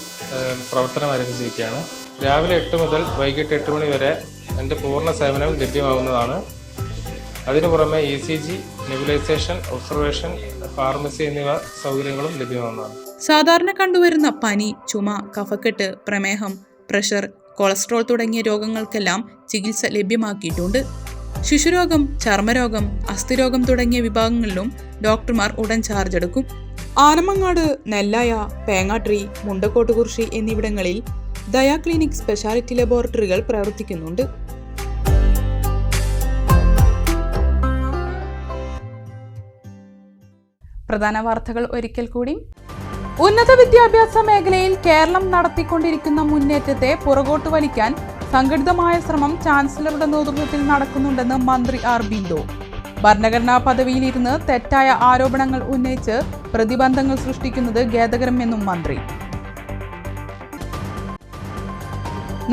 പ്രവർത്തനം ആരംഭിച്ചിരിക്കുകയാണ്. രാവിലെ 8 മുതൽ വൈകിട്ട് 8 മണി വരെ എൻ്റെ പൂർണ്ണ സേവനം ലഭ്യമാവുന്നതാണ്. അതിനു പുറമെ ECG, നെബുലൈസേഷൻ, ഒബ്സർവേഷൻ, ഫാർമസി എന്നിവ സൗകര്യങ്ങളും ലഭ്യമാവുന്നതാണ്. സാധാരണ കണ്ടുവരുന്ന പനി, ചുമ, കഫക്കെട്ട്, പ്രമേഹം, പ്രഷർ, കൊളസ്ട്രോൾ തുടങ്ങിയ രോഗങ്ങൾക്കെല്ലാം ചികിത്സ ലഭ്യമാക്കിയിട്ടുണ്ട്. ശിശുരോഗം, ചർമ്മരോഗം, അസ്ഥിരോഗം തുടങ്ങിയ വിഭാഗങ്ങളിലും ഡോക്ടർമാർ ഉടൻ ചാർജ് എടുക്കും. ആനമങ്ങാട്, നെല്ലായ, പേങ്ങാട്രി, മുണ്ടക്കോട്ടുകുറിശി എന്നിവിടങ്ങളിൽ ദയാ ക്ലിനിക് സ്പെഷ്യാലിറ്റി ലബോറട്ടറികൾ പ്രവർത്തിക്കുന്നുണ്ട്. പ്രധാന വാർത്തകൾ ഒരിക്കൽ കൂടി. ഉന്നത വിദ്യാഭ്യാസ മേഖലയിൽ കേരളം നടത്തിക്കൊണ്ടിരിക്കുന്ന മുന്നേറ്റത്തെ പുറകോട്ട് വലിക്കാൻ സംഘടിതമായ ശ്രമം ചാൻസലറുടെ നേതൃത്വത്തിൽ നടക്കുന്നുണ്ടെന്ന് മന്ത്രി ആർ ബിന്ദു. ഭരണഘടനാ പദവിയിലിരുന്ന് തെറ്റായ ആരോപണങ്ങൾ ഉന്നയിച്ച് പ്രതിബന്ധങ്ങൾ സൃഷ്ടിക്കുന്നത് ഖേദകരമെന്നും മന്ത്രി.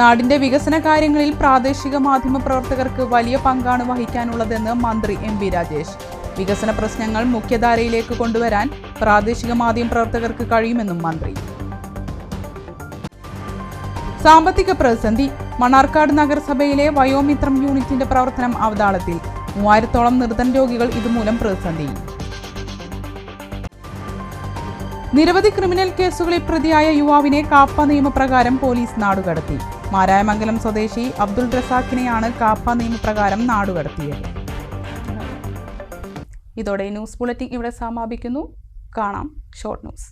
നാടിന്റെ വികസന കാര്യങ്ങളിൽ പ്രാദേശിക മാധ്യമ പ്രവർത്തകർക്ക് വലിയ പങ്കാണ് വഹിക്കാനുള്ളതെന്ന് മന്ത്രി എം വി രാജേഷ്. വികസന പ്രശ്നങ്ങൾ മുഖ്യധാരയിലേക്ക് കൊണ്ടുവരാൻ പ്രാദേശിക മാധ്യമ പ്രവർത്തകർക്ക് കഴിയുമെന്നും മന്ത്രി. സാമ്പത്തിക പ്രതിസന്ധി. മണ്ണാർക്കാട് നഗരസഭയിലെ വയോമിത്രം യൂണിറ്റിന്റെ പ്രവർത്തനം അവതാളത്തിൽ. 3000-ഓളം നിർധന രോഗികൾ ഇതുമൂലം പ്രതിസന്ധിയിൽ. നിരവധി ക്രിമിനൽ കേസുകളിൽ പ്രതിയായ യുവാവിനെ കാപ്പ നിയമപ്രകാരം പോലീസ് നാടുകടത്തി. മാരായമംഗലം സ്വദേശി അബ്ദുൾ റസാഖിനെയാണ് കാപ്പ നിയമപ്രകാരം നാടുകടത്തിയത്. ഇതോടെ ന്യൂസ് ബുള്ളറ്റിൻ ഇവിടെ സമാപിക്കുന്നു. കാണാം ഷോർട്ട് ന്യൂസ്.